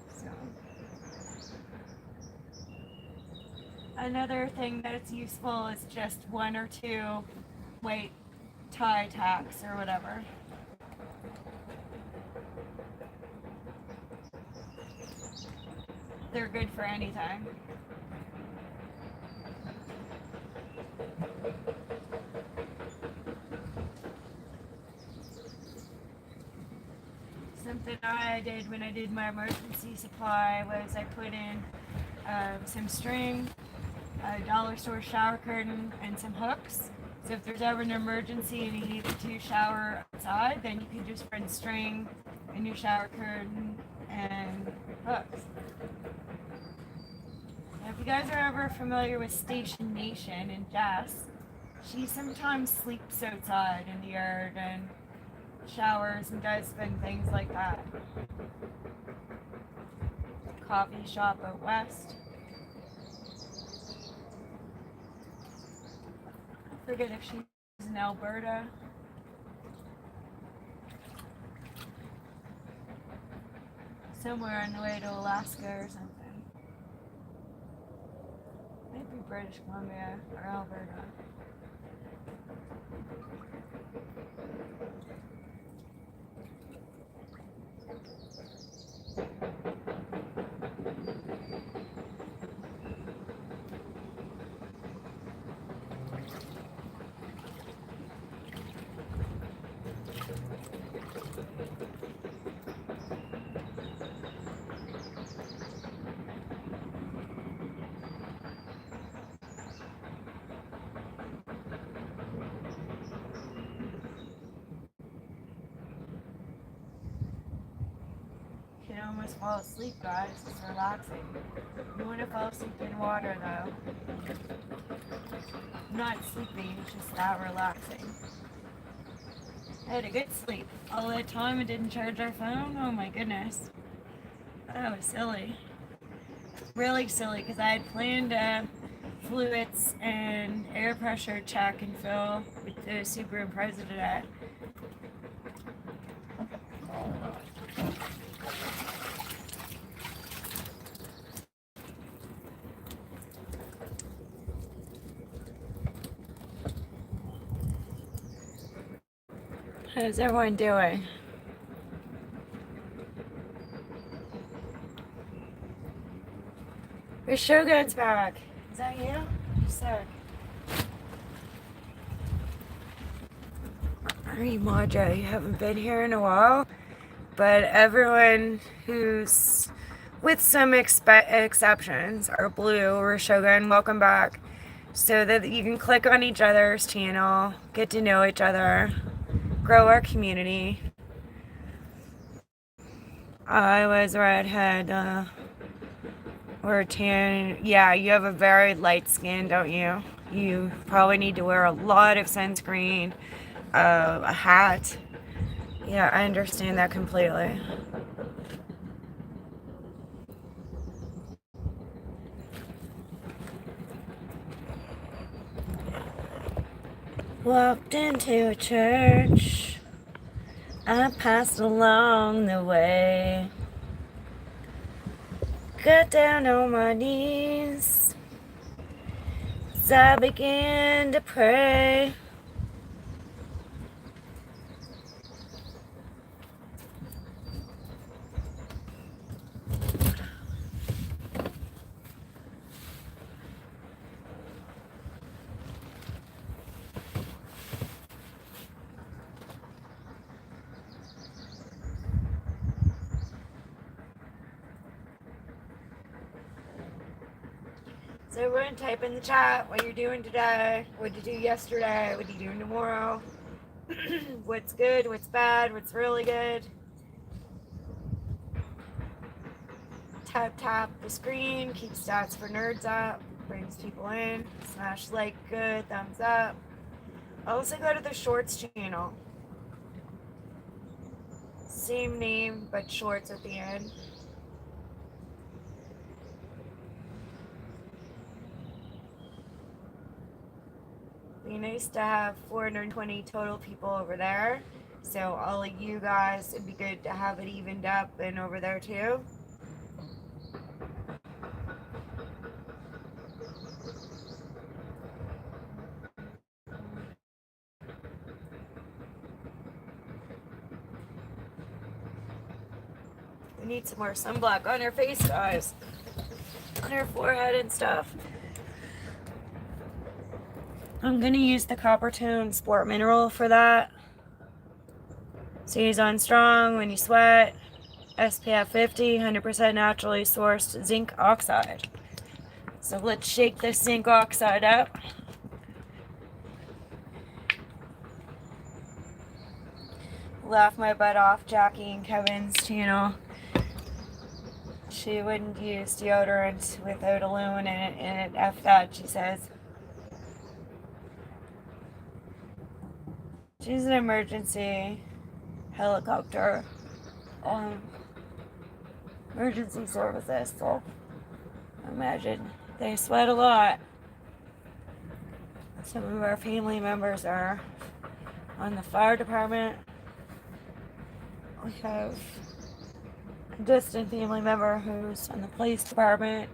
So another thing that's useful is just 1 or 2 white tie tacks or whatever. They're good for anything. something I did when I did my emergency supply was I put in some string, a dollar store shower curtain, and some hooks. So if there's ever an emergency and you need to shower outside, then you can just run string and your shower curtain and hooks. Now, if you guys are ever familiar with Station Nation and Jess, she sometimes sleeps outside in the yard and showers and does fun things like that. Coffee shop out west. I forget if she's in Alberta. Somewhere on the way to Alaska or something. Maybe British Columbia or Alberta. You can almost fall asleep, guys. It's relaxing. You want to fall asleep in water, though. I'm not sleeping, it's just that relaxing. I had a good sleep. All that time I didn't charge our phone. Oh my goodness. That was silly. Really silly, because I had planned a fluids and air pressure check and fill with the Subaru Impreza today. How's everyone doing? Your Shogun's back. Is that you? Sick. Hey, Maja, you haven't been here in a while, but everyone who's, with some exceptions, are blue or Shogun, welcome back, so that you can click on each other's channel, get to know each other, grow our community. I was redhead, or tan. Yeah, you have a very light skin, don't you? You probably need to wear a lot of sunscreen, a hat. Yeah, I understand that completely. Walked into a church, I passed along the way, got down on my knees as I began to pray. So everyone type in the chat what you're doing today, what did you do yesterday, what are you doing tomorrow, what's good, what's bad, what's really good. Tap the screen, keep stats for nerds up, brings people in, smash like good, thumbs up. Also go to the shorts channel. Same name, but shorts at the end. Be nice to have 420 total people over there. So all of you guys, it'd be good to have it evened up and over there too. We need some more sunblock on our face, guys. On our forehead and stuff. I'm gonna use the Coppertone Sport Mineral for that. Stays on strong when you sweat. SPF 50, 100% naturally sourced zinc oxide. So let's shake this zinc oxide up. Laugh my butt off Jackie and Kevin's channel. She wouldn't use deodorant with odolone in it, and F that, she says. She's an emergency helicopter emergency services, so imagine they sweat a lot. Some of our family members are on the fire department. We have a distant family member who's in the police department.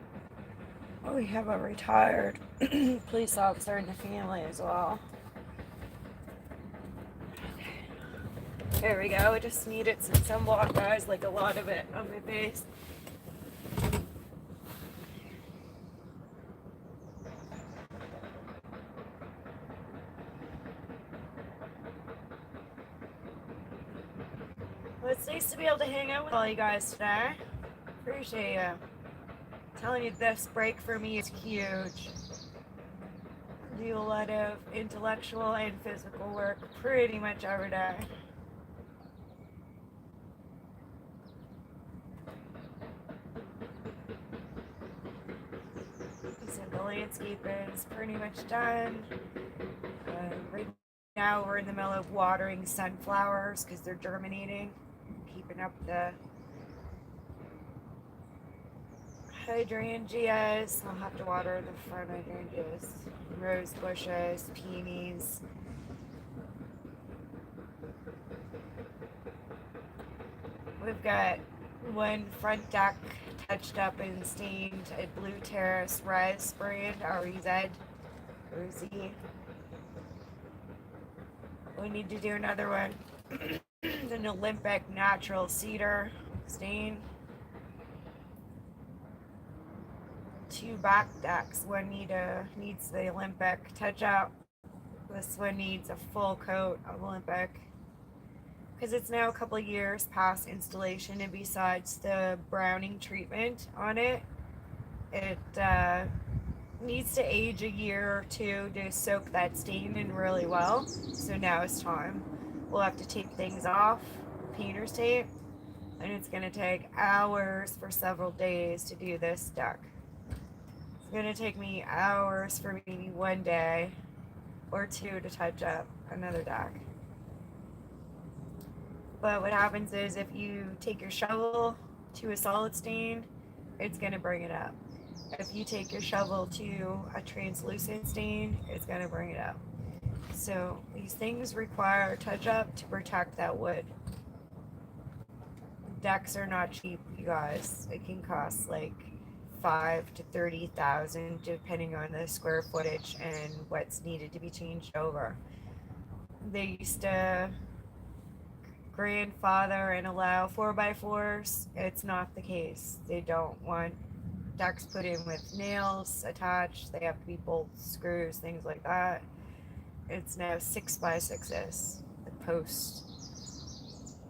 We have a retired police officer in the family as well. There we go. I just needed some sunblock, guys, like a lot of it on my face. Well, it's nice to be able to hang out with all you guys today. Appreciate you. I'm telling you, this break for me is huge. I do a lot of intellectual and physical work pretty much every day. So the landscape is pretty much done. Right now we're in the middle of watering sunflowers because they're germinating, keeping up the hydrangeas. I'll have to water the front hydrangeas, rose bushes, peonies. We've got one front deck touched up and stained a Blue Terrace Res brand, REZ, Rosie. We need to do another one. An Olympic natural cedar stain. 2 back decks. One needs the Olympic touch up. This one needs a full coat of Olympic. Because it's now a couple of years past installation, and besides the browning treatment on it, it needs to age a year or two to soak that stain in really well. So now it's time. We'll have to tape things off, painter's tape, and it's going to take hours for several days to do this deck. It's going to take me hours for maybe one day or two to touch up another deck. But what happens is if you take your shovel to a solid stain, it's going to bring it up. If you take your shovel to a translucent stain, it's going to bring it up. So these things require touch up to protect that wood. Decks are not cheap, you guys. It can cost like $5,000 to $30,000 depending on the square footage and what's needed to be changed over. They used to grandfather and allow 4x4s. It's not the case. They don't want decks put in with nails attached. They have to be bolts, screws, things like that. It's now 6x6s, the post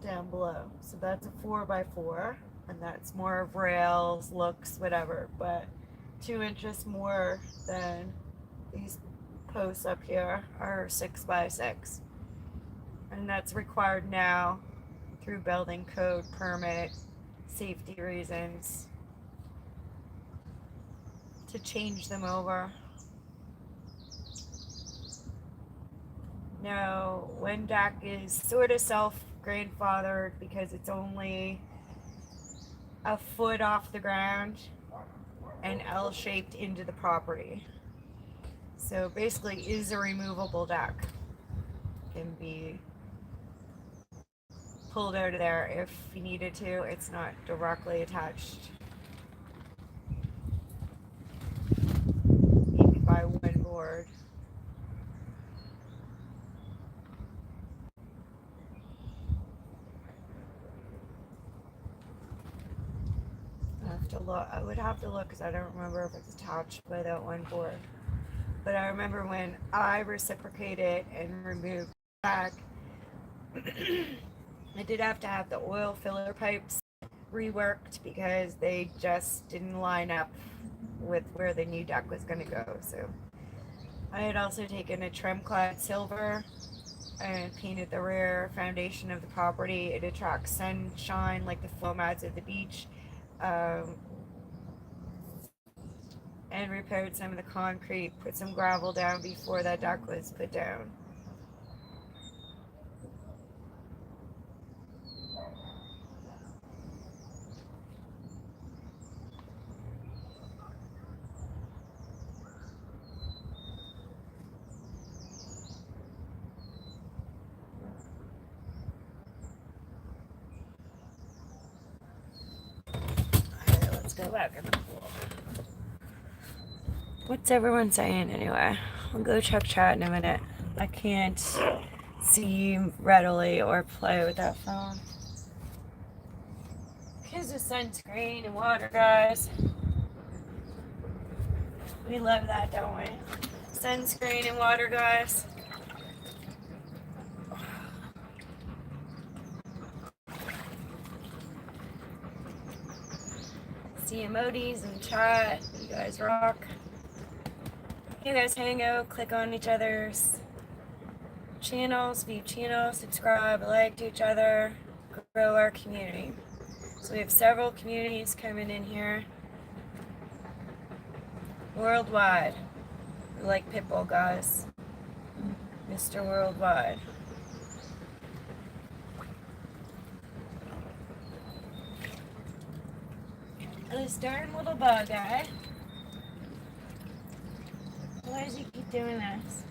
down below. So that's a 4x4, and that's more of rails, looks, whatever, but 2 inches more than these posts up here are 6x6. And that's required now through building code, permit, safety reasons to change them over. Now, one deck is sort of self-grandfathered because it's only a foot off the ground and L-shaped into the property. So basically is a removable deck. Can be pulled out of there if you needed to. It's not directly attached. You can buy one board. I would have to look because I don't remember if it's attached by that one board. But I remember when I reciprocated and removed the deck, I did have to have the oil filler pipes reworked because they just didn't line up with where the new duct was going to go. So I had also taken a trim clad silver and painted the rear foundation of the property. It attracts sunshine like the flow mats at the beach, um, and repaired some of the concrete, put some gravel down before that duct was put down. Alright, let's go back in the pool. What's everyone saying anyway? I'll go check chat in a minute. I can't see readily or play with that phone. Because of sunscreen and water, guys. We love that, don't we? Sunscreen and water, guys. See emojis and chat. You guys rock. You guys hang out, click on each other's channels, view channels, subscribe, like to each other, grow our community. So we have several communities coming in here. Worldwide. We like Pitbull, guys. Mr. Worldwide. This darn little bug guy. Why does he keep doing this?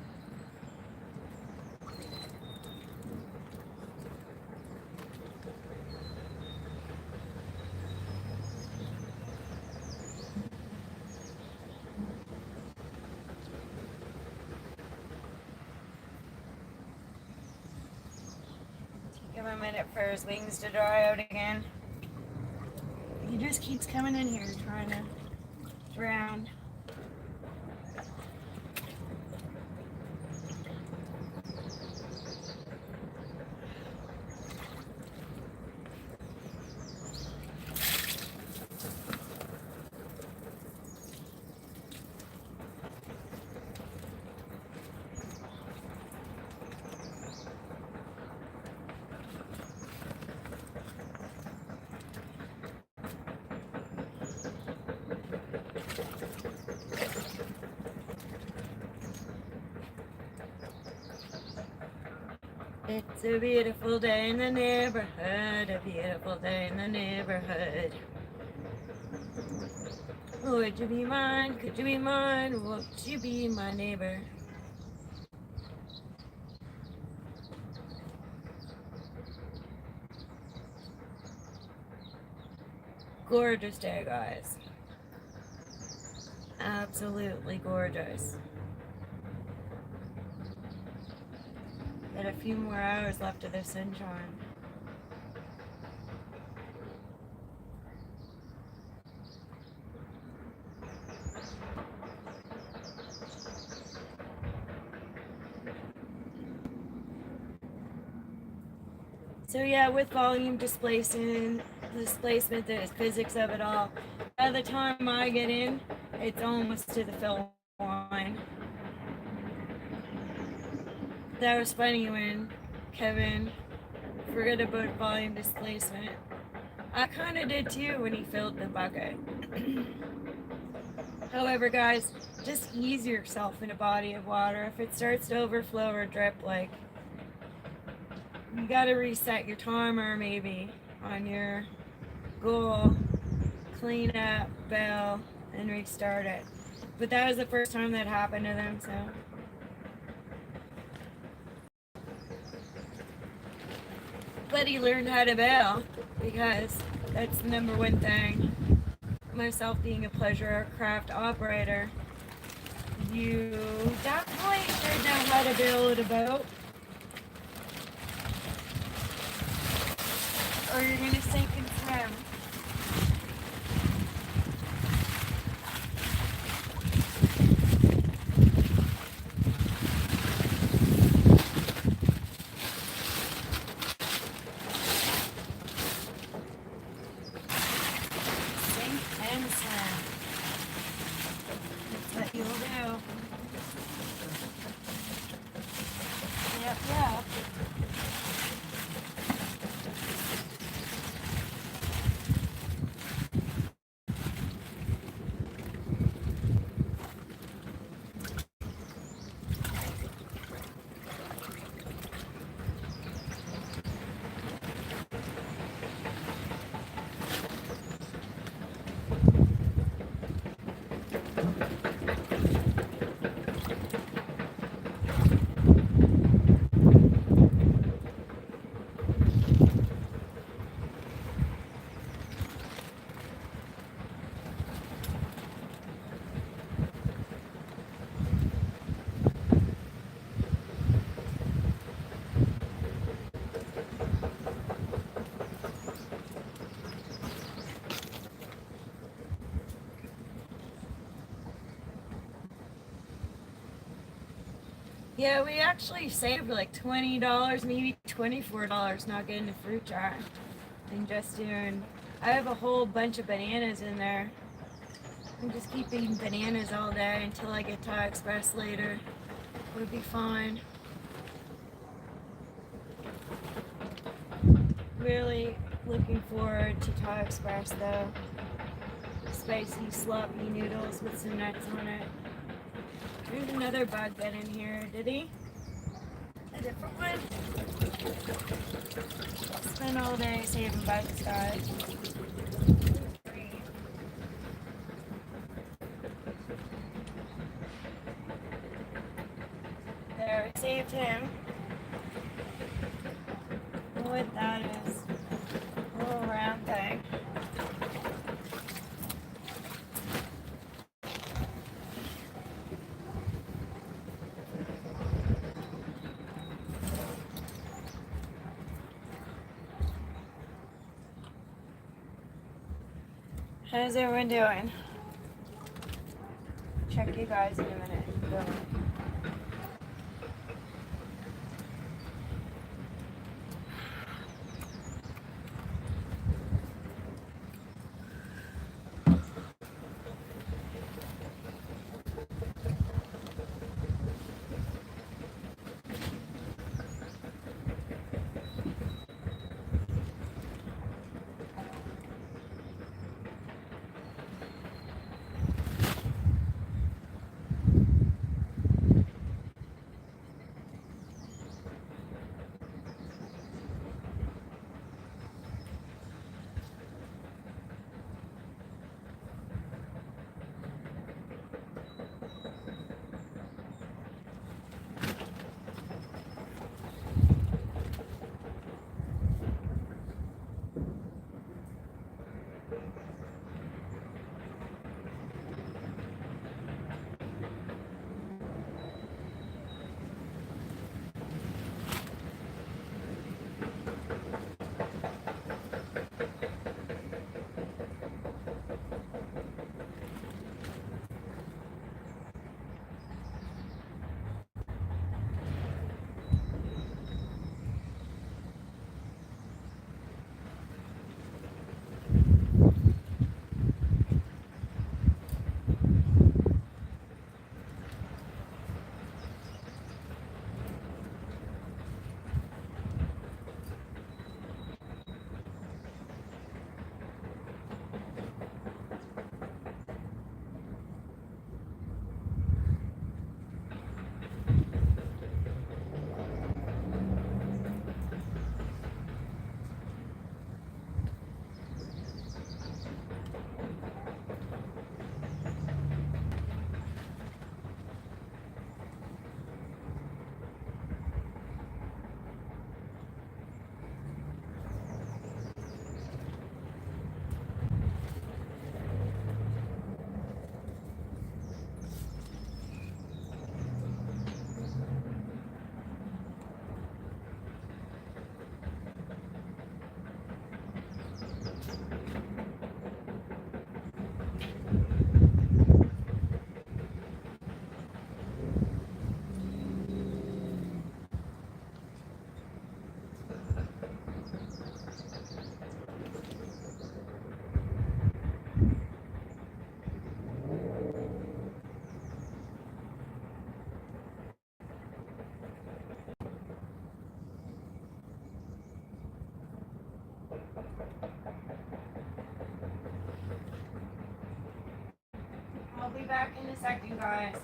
Give him a minute for his wings to dry out again. He just keeps coming in here trying to drown. It's a beautiful day in the neighborhood, a beautiful day in the neighborhood. Would you be mine? Could you be mine? Would you be my neighbor? Gorgeous day, guys. Absolutely gorgeous. Got a few more hours left of the sunshine. So yeah, with volume displacement, the physics of it all, by the time I get in, it's almost to the fill line. That was funny when Kevin forgot about volume displacement. I kind of did too when he filled the bucket. However, guys, just ease yourself in a body of water. If it starts to overflow or drip, like, you gotta reset your timer maybe on your goal, clean up, bail, and restart it. But that was the first time that happened to them, so. But he learned how to bail, because that's the number one thing. Myself being a pleasure craft operator, you definitely should know how to bail at a boat, or you're gonna sink and swim. Yeah, we actually saved like $20, maybe $24 not getting the fruit jar. And just doing, I have a whole bunch of bananas in there. I'm just keep eating bananas all day until I get Thai Express later. We'll be fine. Really looking forward to Thai Express though. Spicy sloppy noodles with some nuts on it. There's another bug bed in here, did he? A different one? Spent all day saving bugs, guys. There, we saved him. What that is. A little round thing. How's everyone doing? Check you guys in a minute. Go. I'll be back in a second, guys.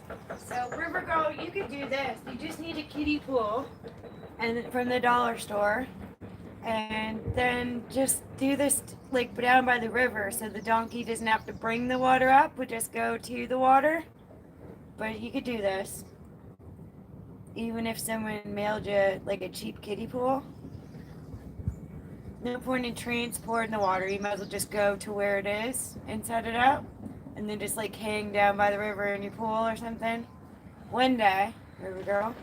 So, River Girl, you could do this. You just need a kiddie pool and from the dollar store. And then just do this like down by the river so the donkey doesn't have to bring the water up, but just go to the water. But you could do this. Even if someone mailed you like a cheap kiddie pool. No point in transporting the water. You might as well just go to where it is and set it up. And then just like hang down by the river in your pool or something. One day, River Girl.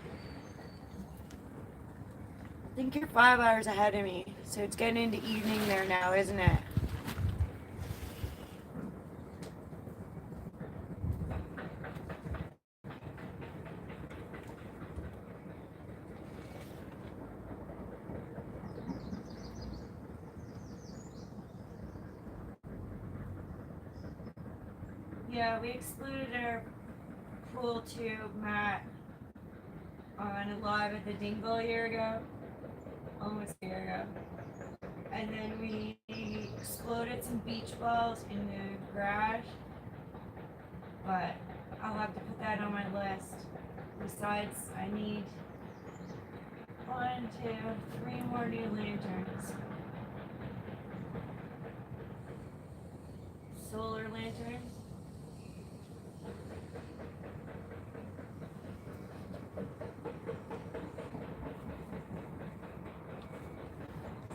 I think you're 5 hours ahead of me, so it's getting into evening there now, isn't it? Yeah, we excluded our pool tube mat on Live at the Dingle a year ago, almost a year ago. And then we exploded some beach balls in the garage, but I'll have to put that on my list. Besides, I need 1, 2, 3 more new lanterns. Solar lanterns.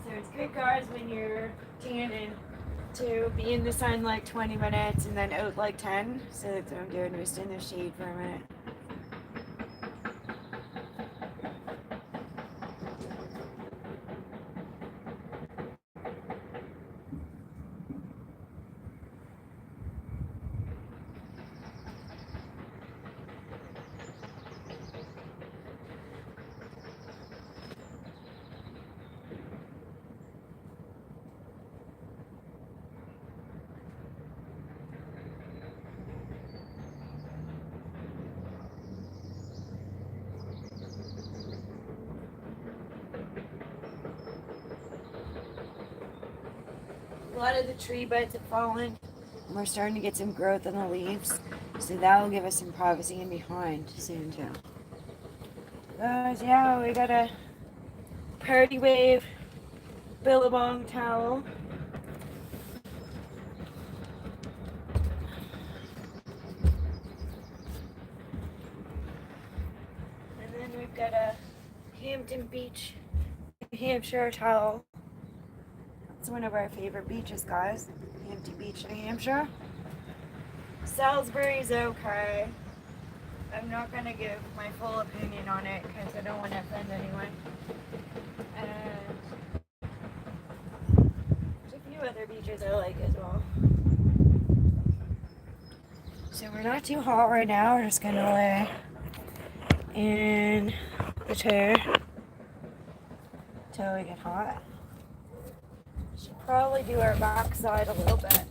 So it's good, guys, when you're tanning to be in the sun like 20 minutes and then out like 10. So that's what I'm doing, just in the shade for a minute. A lot of the tree buds have fallen, and we're starting to get some growth in the leaves, so that will give us some privacy in behind soon too. Guys, yeah, we got a Party Wave Billabong towel. And then we've got a Hampton Beach, New Hampshire towel. It's one of our favorite beaches, guys. Hampton Beach, New Hampshire. Salisbury's okay. I'm not going to give my full opinion on it because I don't want to offend anyone. And there's a few other beaches I like as well. So we're not too hot right now. We're just going to lay in the chair until we get hot. Should probably do our backside a little bit.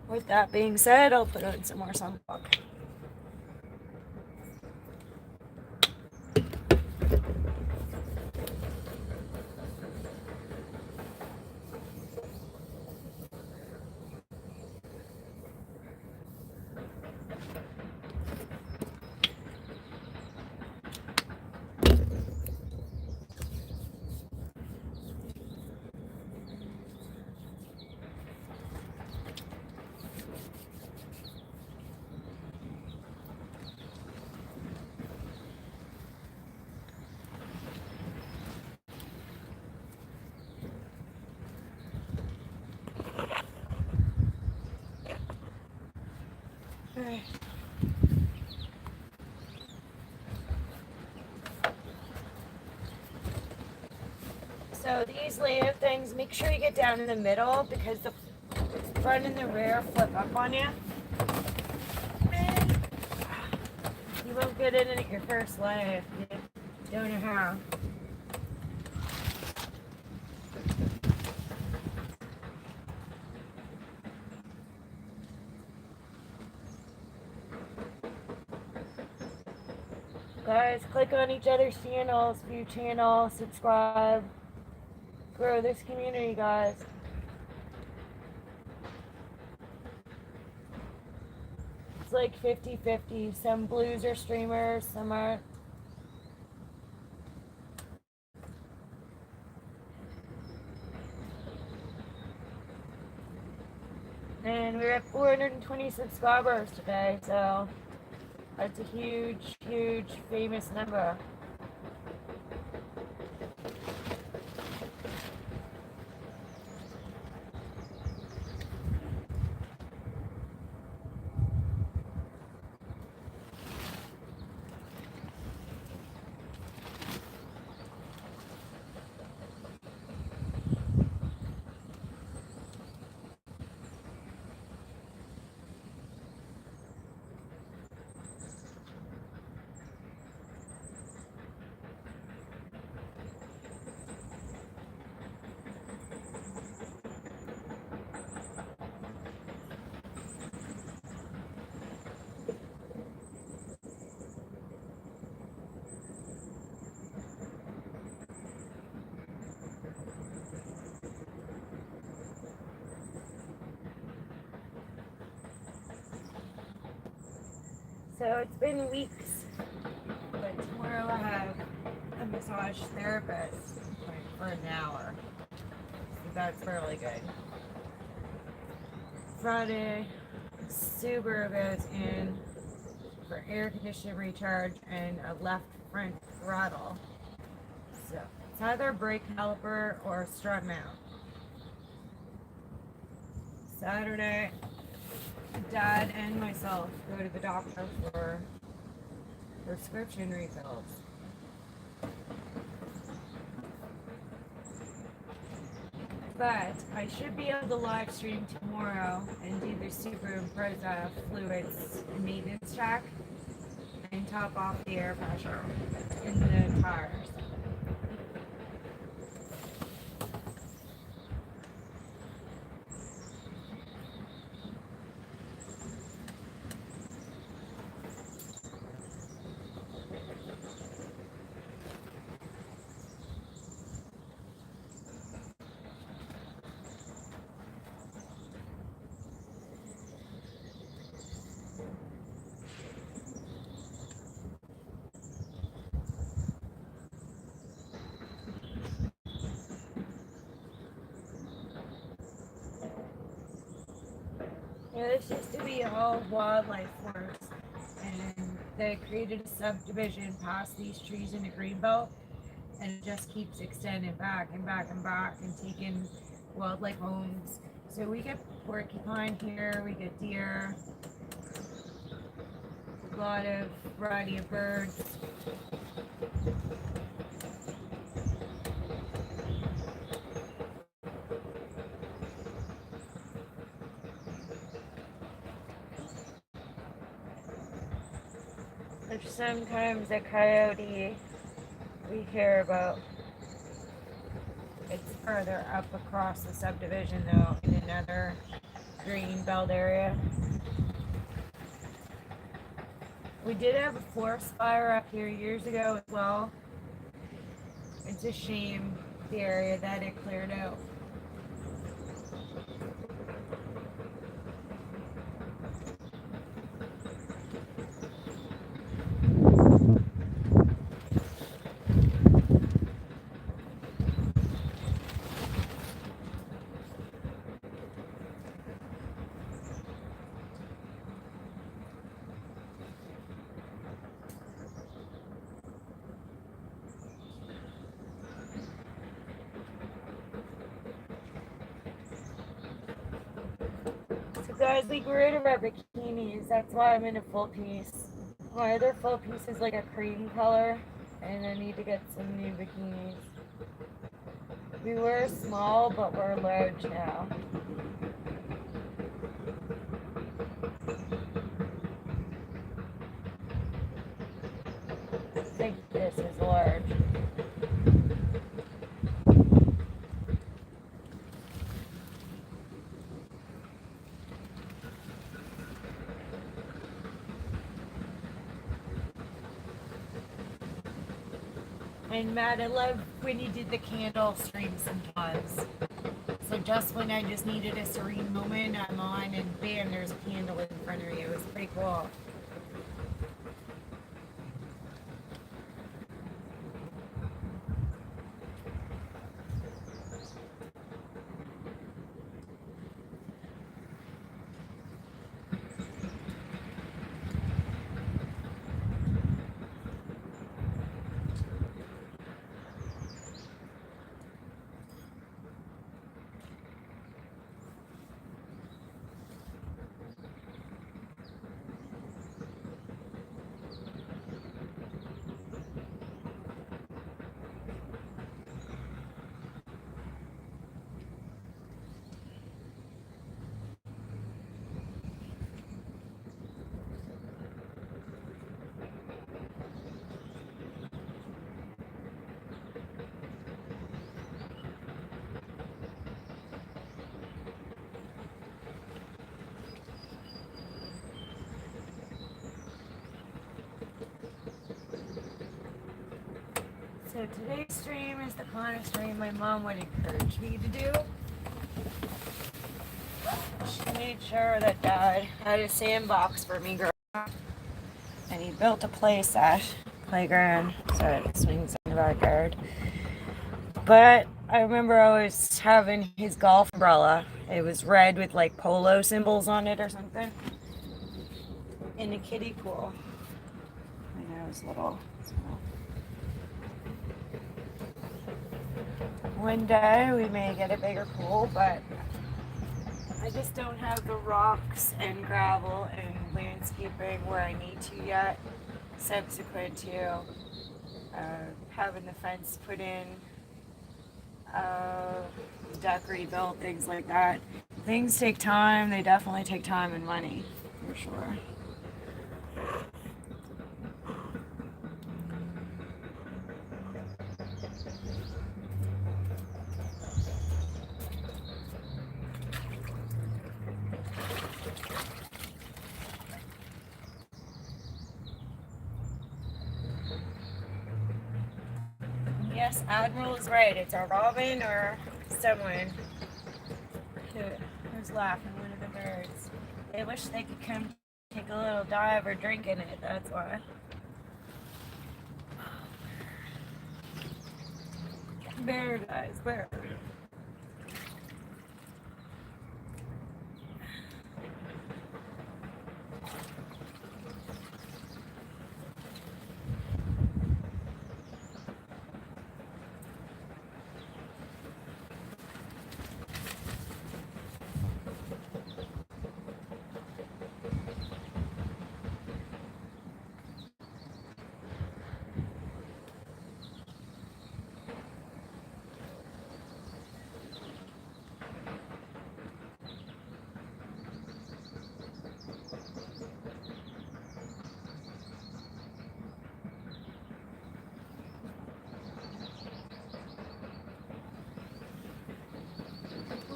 With that being said, I'll put on some more sunblock. Alright. So these layout things, make sure you get down in the middle because the front and the rear flip up on you. You won't get in at your first lay if you don't know how. Guys, click on each other's channels, view channel, subscribe, grow this community, guys. It's like 50-50. Some blues are streamers, some aren't. And we're at 420 subscribers today, so that's a huge, huge, famous number. So it's been weeks, but tomorrow I have a massage therapist for an hour. So that's really good. Friday, Subaru goes in for air conditioning recharge and a left front throttle. So it's either brake caliper or strut mount. Saturday, Dad and myself go to the doctor for prescription refills. But I should be able to live stream tomorrow and do the Subaru Impreza fluids and maintenance track and top off the air pressure in the tires. Yeah, this used to be all wildlife forest, and they created a subdivision past these trees in the greenbelt, and it just keeps extending back and back and back and taking wildlife homes. So we get porcupine here, we get deer, a lot of variety of birds. There's sometimes a coyote we hear about. It's further up across the subdivision though, in another green belt area. We did have a forest fire up here years ago as well. It's a shame the area that it cleared out. Guys, we grew rid of our bikinis. That's why I'm in a full piece. My other full piece is like a cream color, and I need to get some new bikinis. We were small, but we're large now. I think this is large. And Matt, I love when you did the candle stream sometimes. So just when I just needed a serene moment, I'm on and bam, there's a candle in front of you. It was pretty cool. So today's stream is the kind of stream my mom would encourage me to do. She made sure that Dad had a sandbox for me growing up. built a playground, so it swings in the backyard. But I remember always having his golf umbrella. It was red with like polo symbols on it or something. In the kiddie pool. When I was little. So. One day we may get a bigger pool, but I just don't have the rocks and gravel and landscaping where I need to yet, subsequent to having the fence put in, deck rebuilt, things like that. Things take time. They definitely take time and money, for sure. Yes, Admiral is right. It's a robin or someone who's laughing, one of the birds. They wish they could come take a little dive or drink in it, that's why. Bear, guys, bear.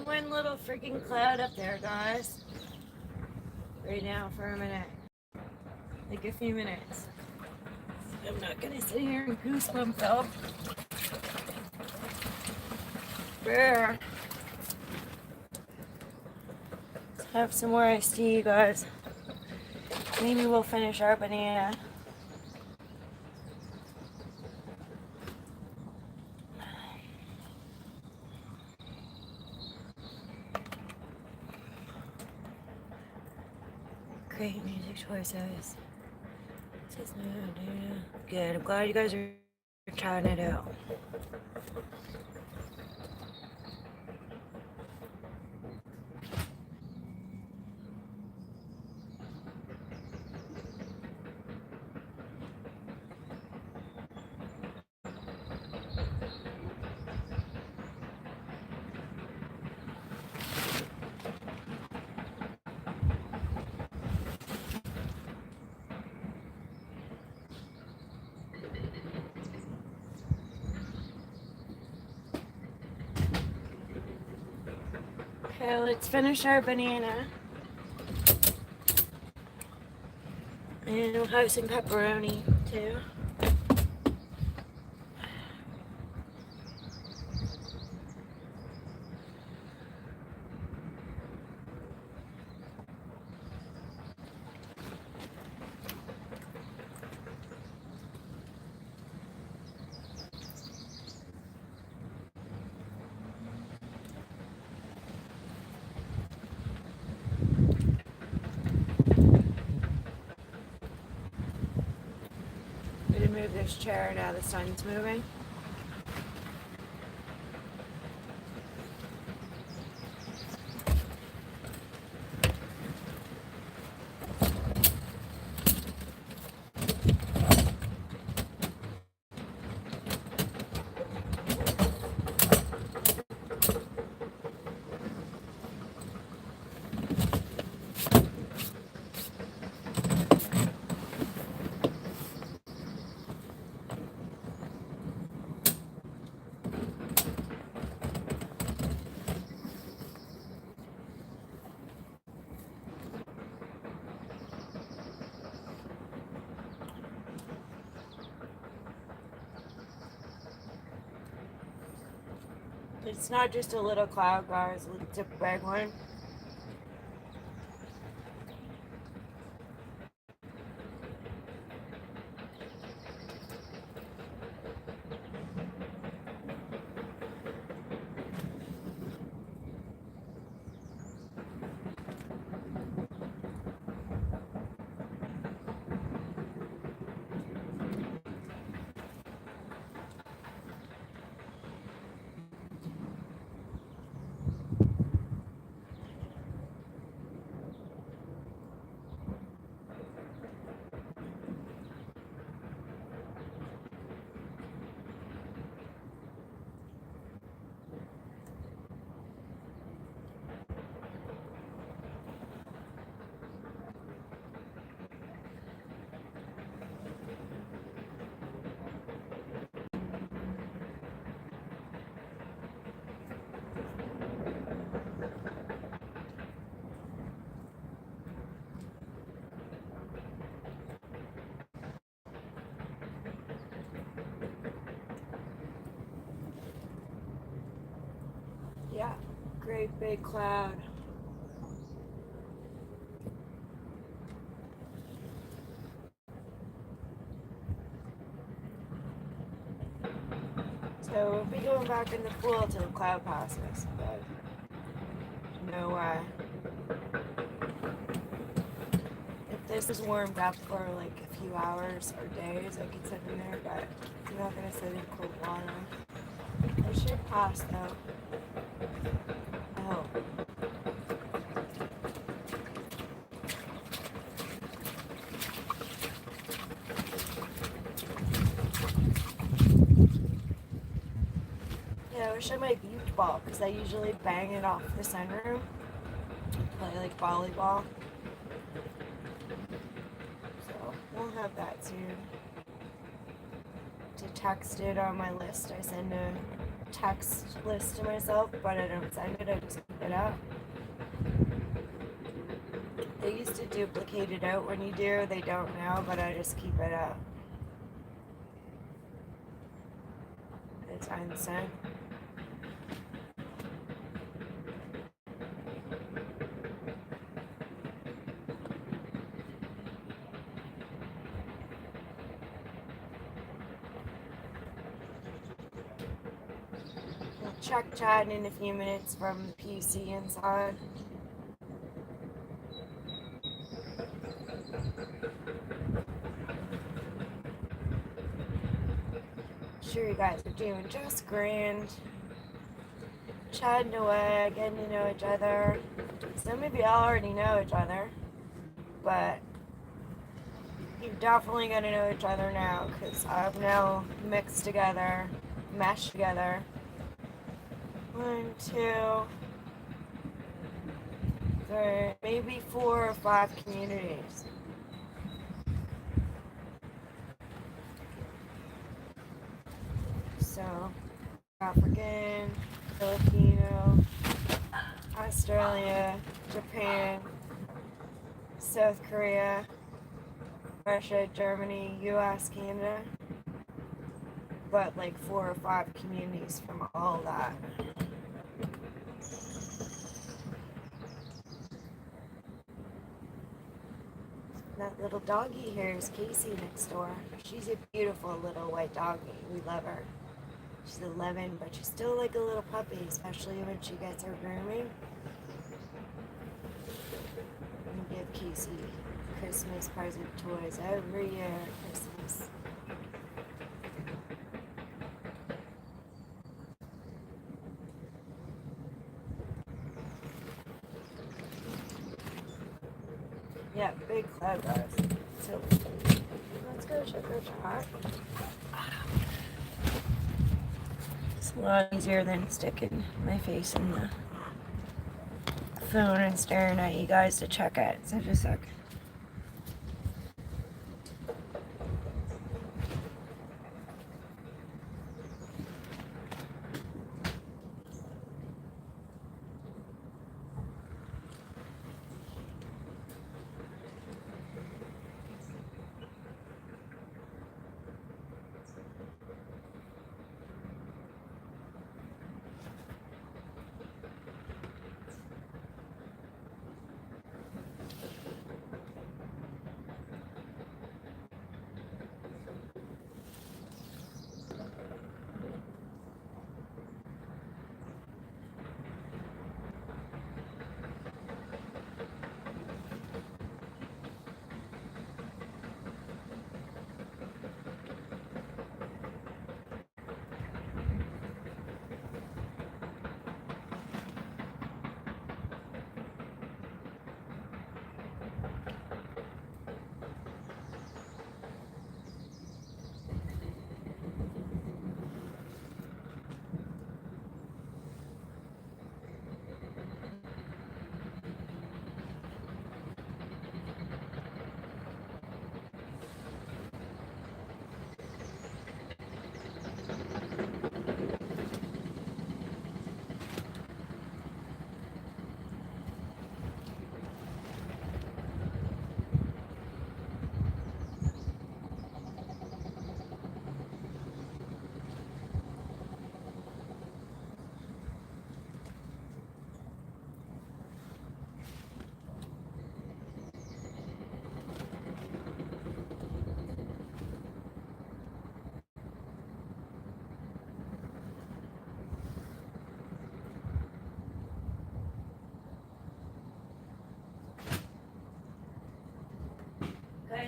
One little freaking cloud up there, guys. Right now for a minute. Like a few minutes. I'm not gonna sit here and goosebump up. Bear. Let's have some more iced tea, you guys. Maybe we'll finish our banana. Great music choices. Good. I'm glad you guys are trying it out. Okay, let's finish our banana. And we'll have some pepperoni too. Move this chair now the sun's moving. It's not just a little cloud, guys. It's a big one. great big cloud. So we'll be going back in the pool till the cloud passes, but no if this is warmed up for like a few hours or days, I could sit in there, but I'm not gonna sit in cold water. It should pass though. I hope. Yeah, I wish I might beach ball because I usually bang it off the sunroom. Play like volleyball. So we'll have that soon. To text it on my list. I send a text list to myself, but I don't send it, I just keep it up. They used to duplicate it out when you do, they don't now, but I just keep it up. It's unsent. We'll check chat in a few minutes from the PC inside. Sure you guys are doing just grand. Chatting away, getting to know each other. Some of you already know each other, but you're definitely going to know each other now because I've now mixed together, meshed together. 1, 2, 3, maybe 4 or 5 communities. So, African, Filipino, Australia, Japan, South Korea, Russia, Germany, US, Canada. But like 4 or 5 communities from all that. That little doggy here is Casey next door. She's a beautiful little white doggy. We love her. She's 11, but she's still like a little puppy, especially when she gets her grooming. We give Casey Christmas present toys every year at Christmas. Yeah, big cloud guys. So let's go check our chat. It's a lot easier than sticking my face in the phone and staring at you guys to check it. So just a sec.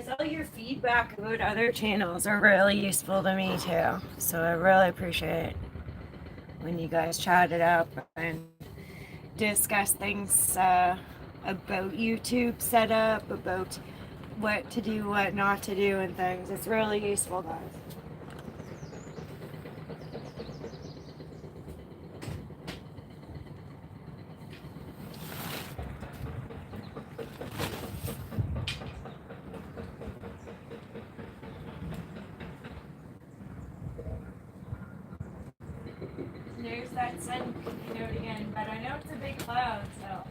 Because all your feedback about other channels are really useful to me too. So I really appreciate when you guys chat it up and discuss things about YouTube setup, about what to do, what not to do, and things. It's really useful, guys. There's that sun coming out again, but I know it's a big cloud, so.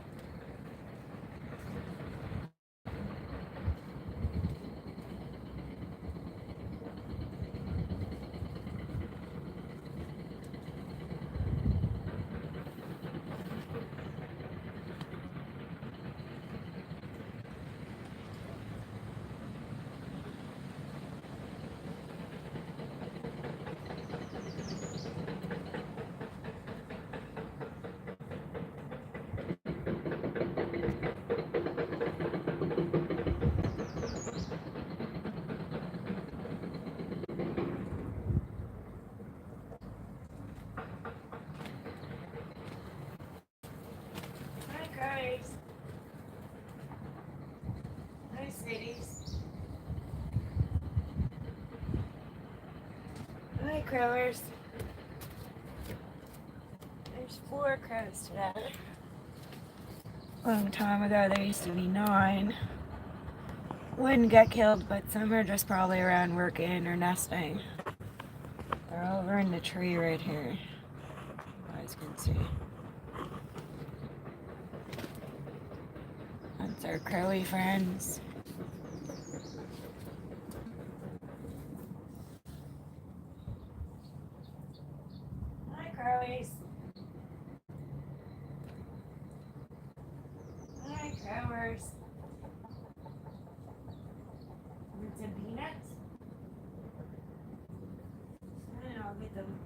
Hi, guys. Hi, sweeties. Hi, crowers. There's 4 crows today. Long time ago, there used to be 9. Wouldn't get killed, but some are just probably around working or nesting. They're over in the tree right here. You guys can see. That's our crowy friends. Hi, crowies. Hi, crowers. Want some peanuts? I'll get them.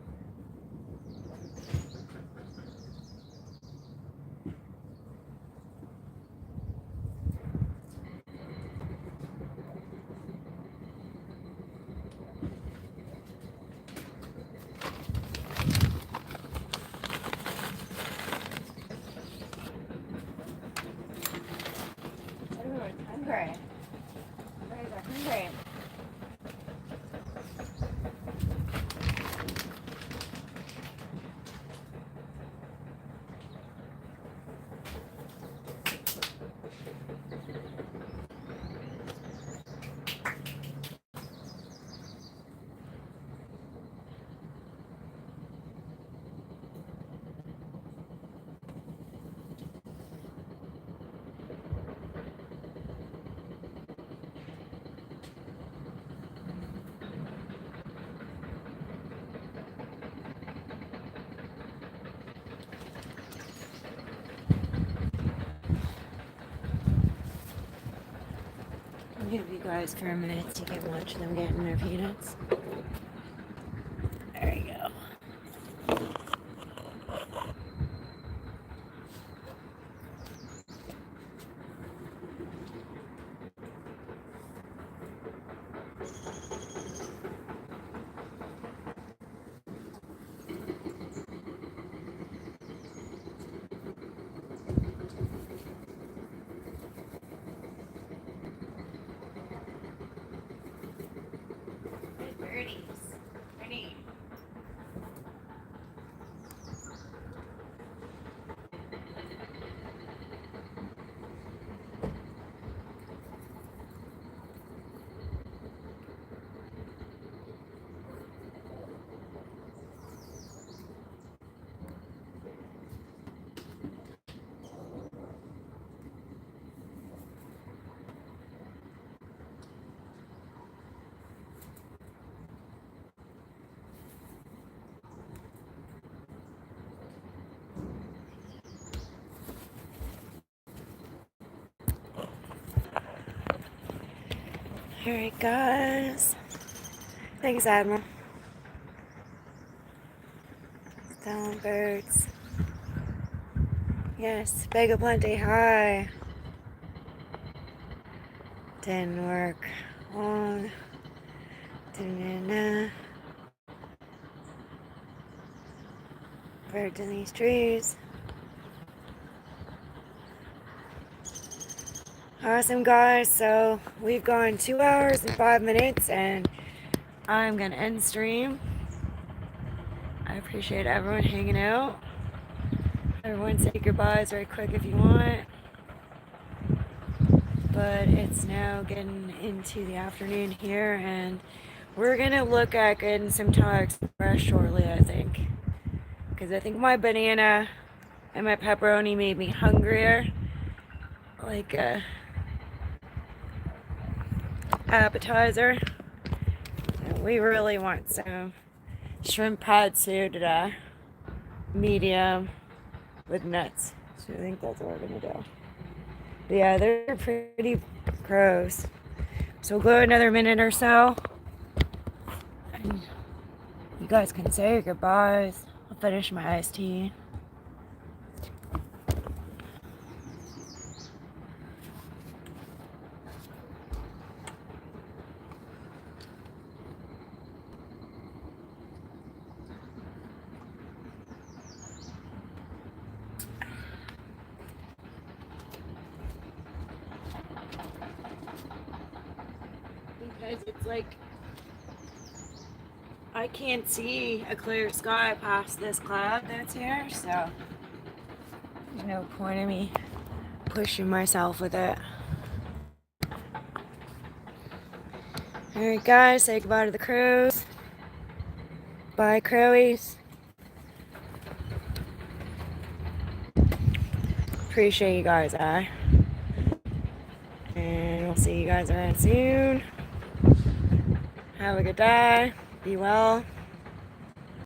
Everyone's hungry. You guys are hungry. I'll give you guys for a minute to get watch them getting their peanuts. There you go. Good birdies. Pretty. Alright, guys. Thanks, Admiral. Down birds. Yes, bag of plenty. Hi. Didn't work. long. Da-na-na. Birds in these trees. Awesome, guys. So we've gone 2 hours and 5 minutes, and I'm gonna end stream. I appreciate everyone hanging out. Everyone say goodbyes right quick if you want. But it's now getting into the afternoon here, and we're gonna look at getting some Thai Express shortly, I think. Because I think my banana and my pepperoni made me hungrier. Like a appetizer. And we really want some shrimp pad see today. Medium with nuts. So I think that's what we're gonna do. But yeah, they're pretty gross. So we'll go another minute or so. And you guys can say your goodbyes. I'll finish my iced tea. Because it's like I can't see a clear sky past this cloud that's here, so there's no point in me pushing myself with it. Alright guys, say goodbye to the crows. Bye crowies. Appreciate you guys, and we'll see you guys around soon. Have a good day. Be well.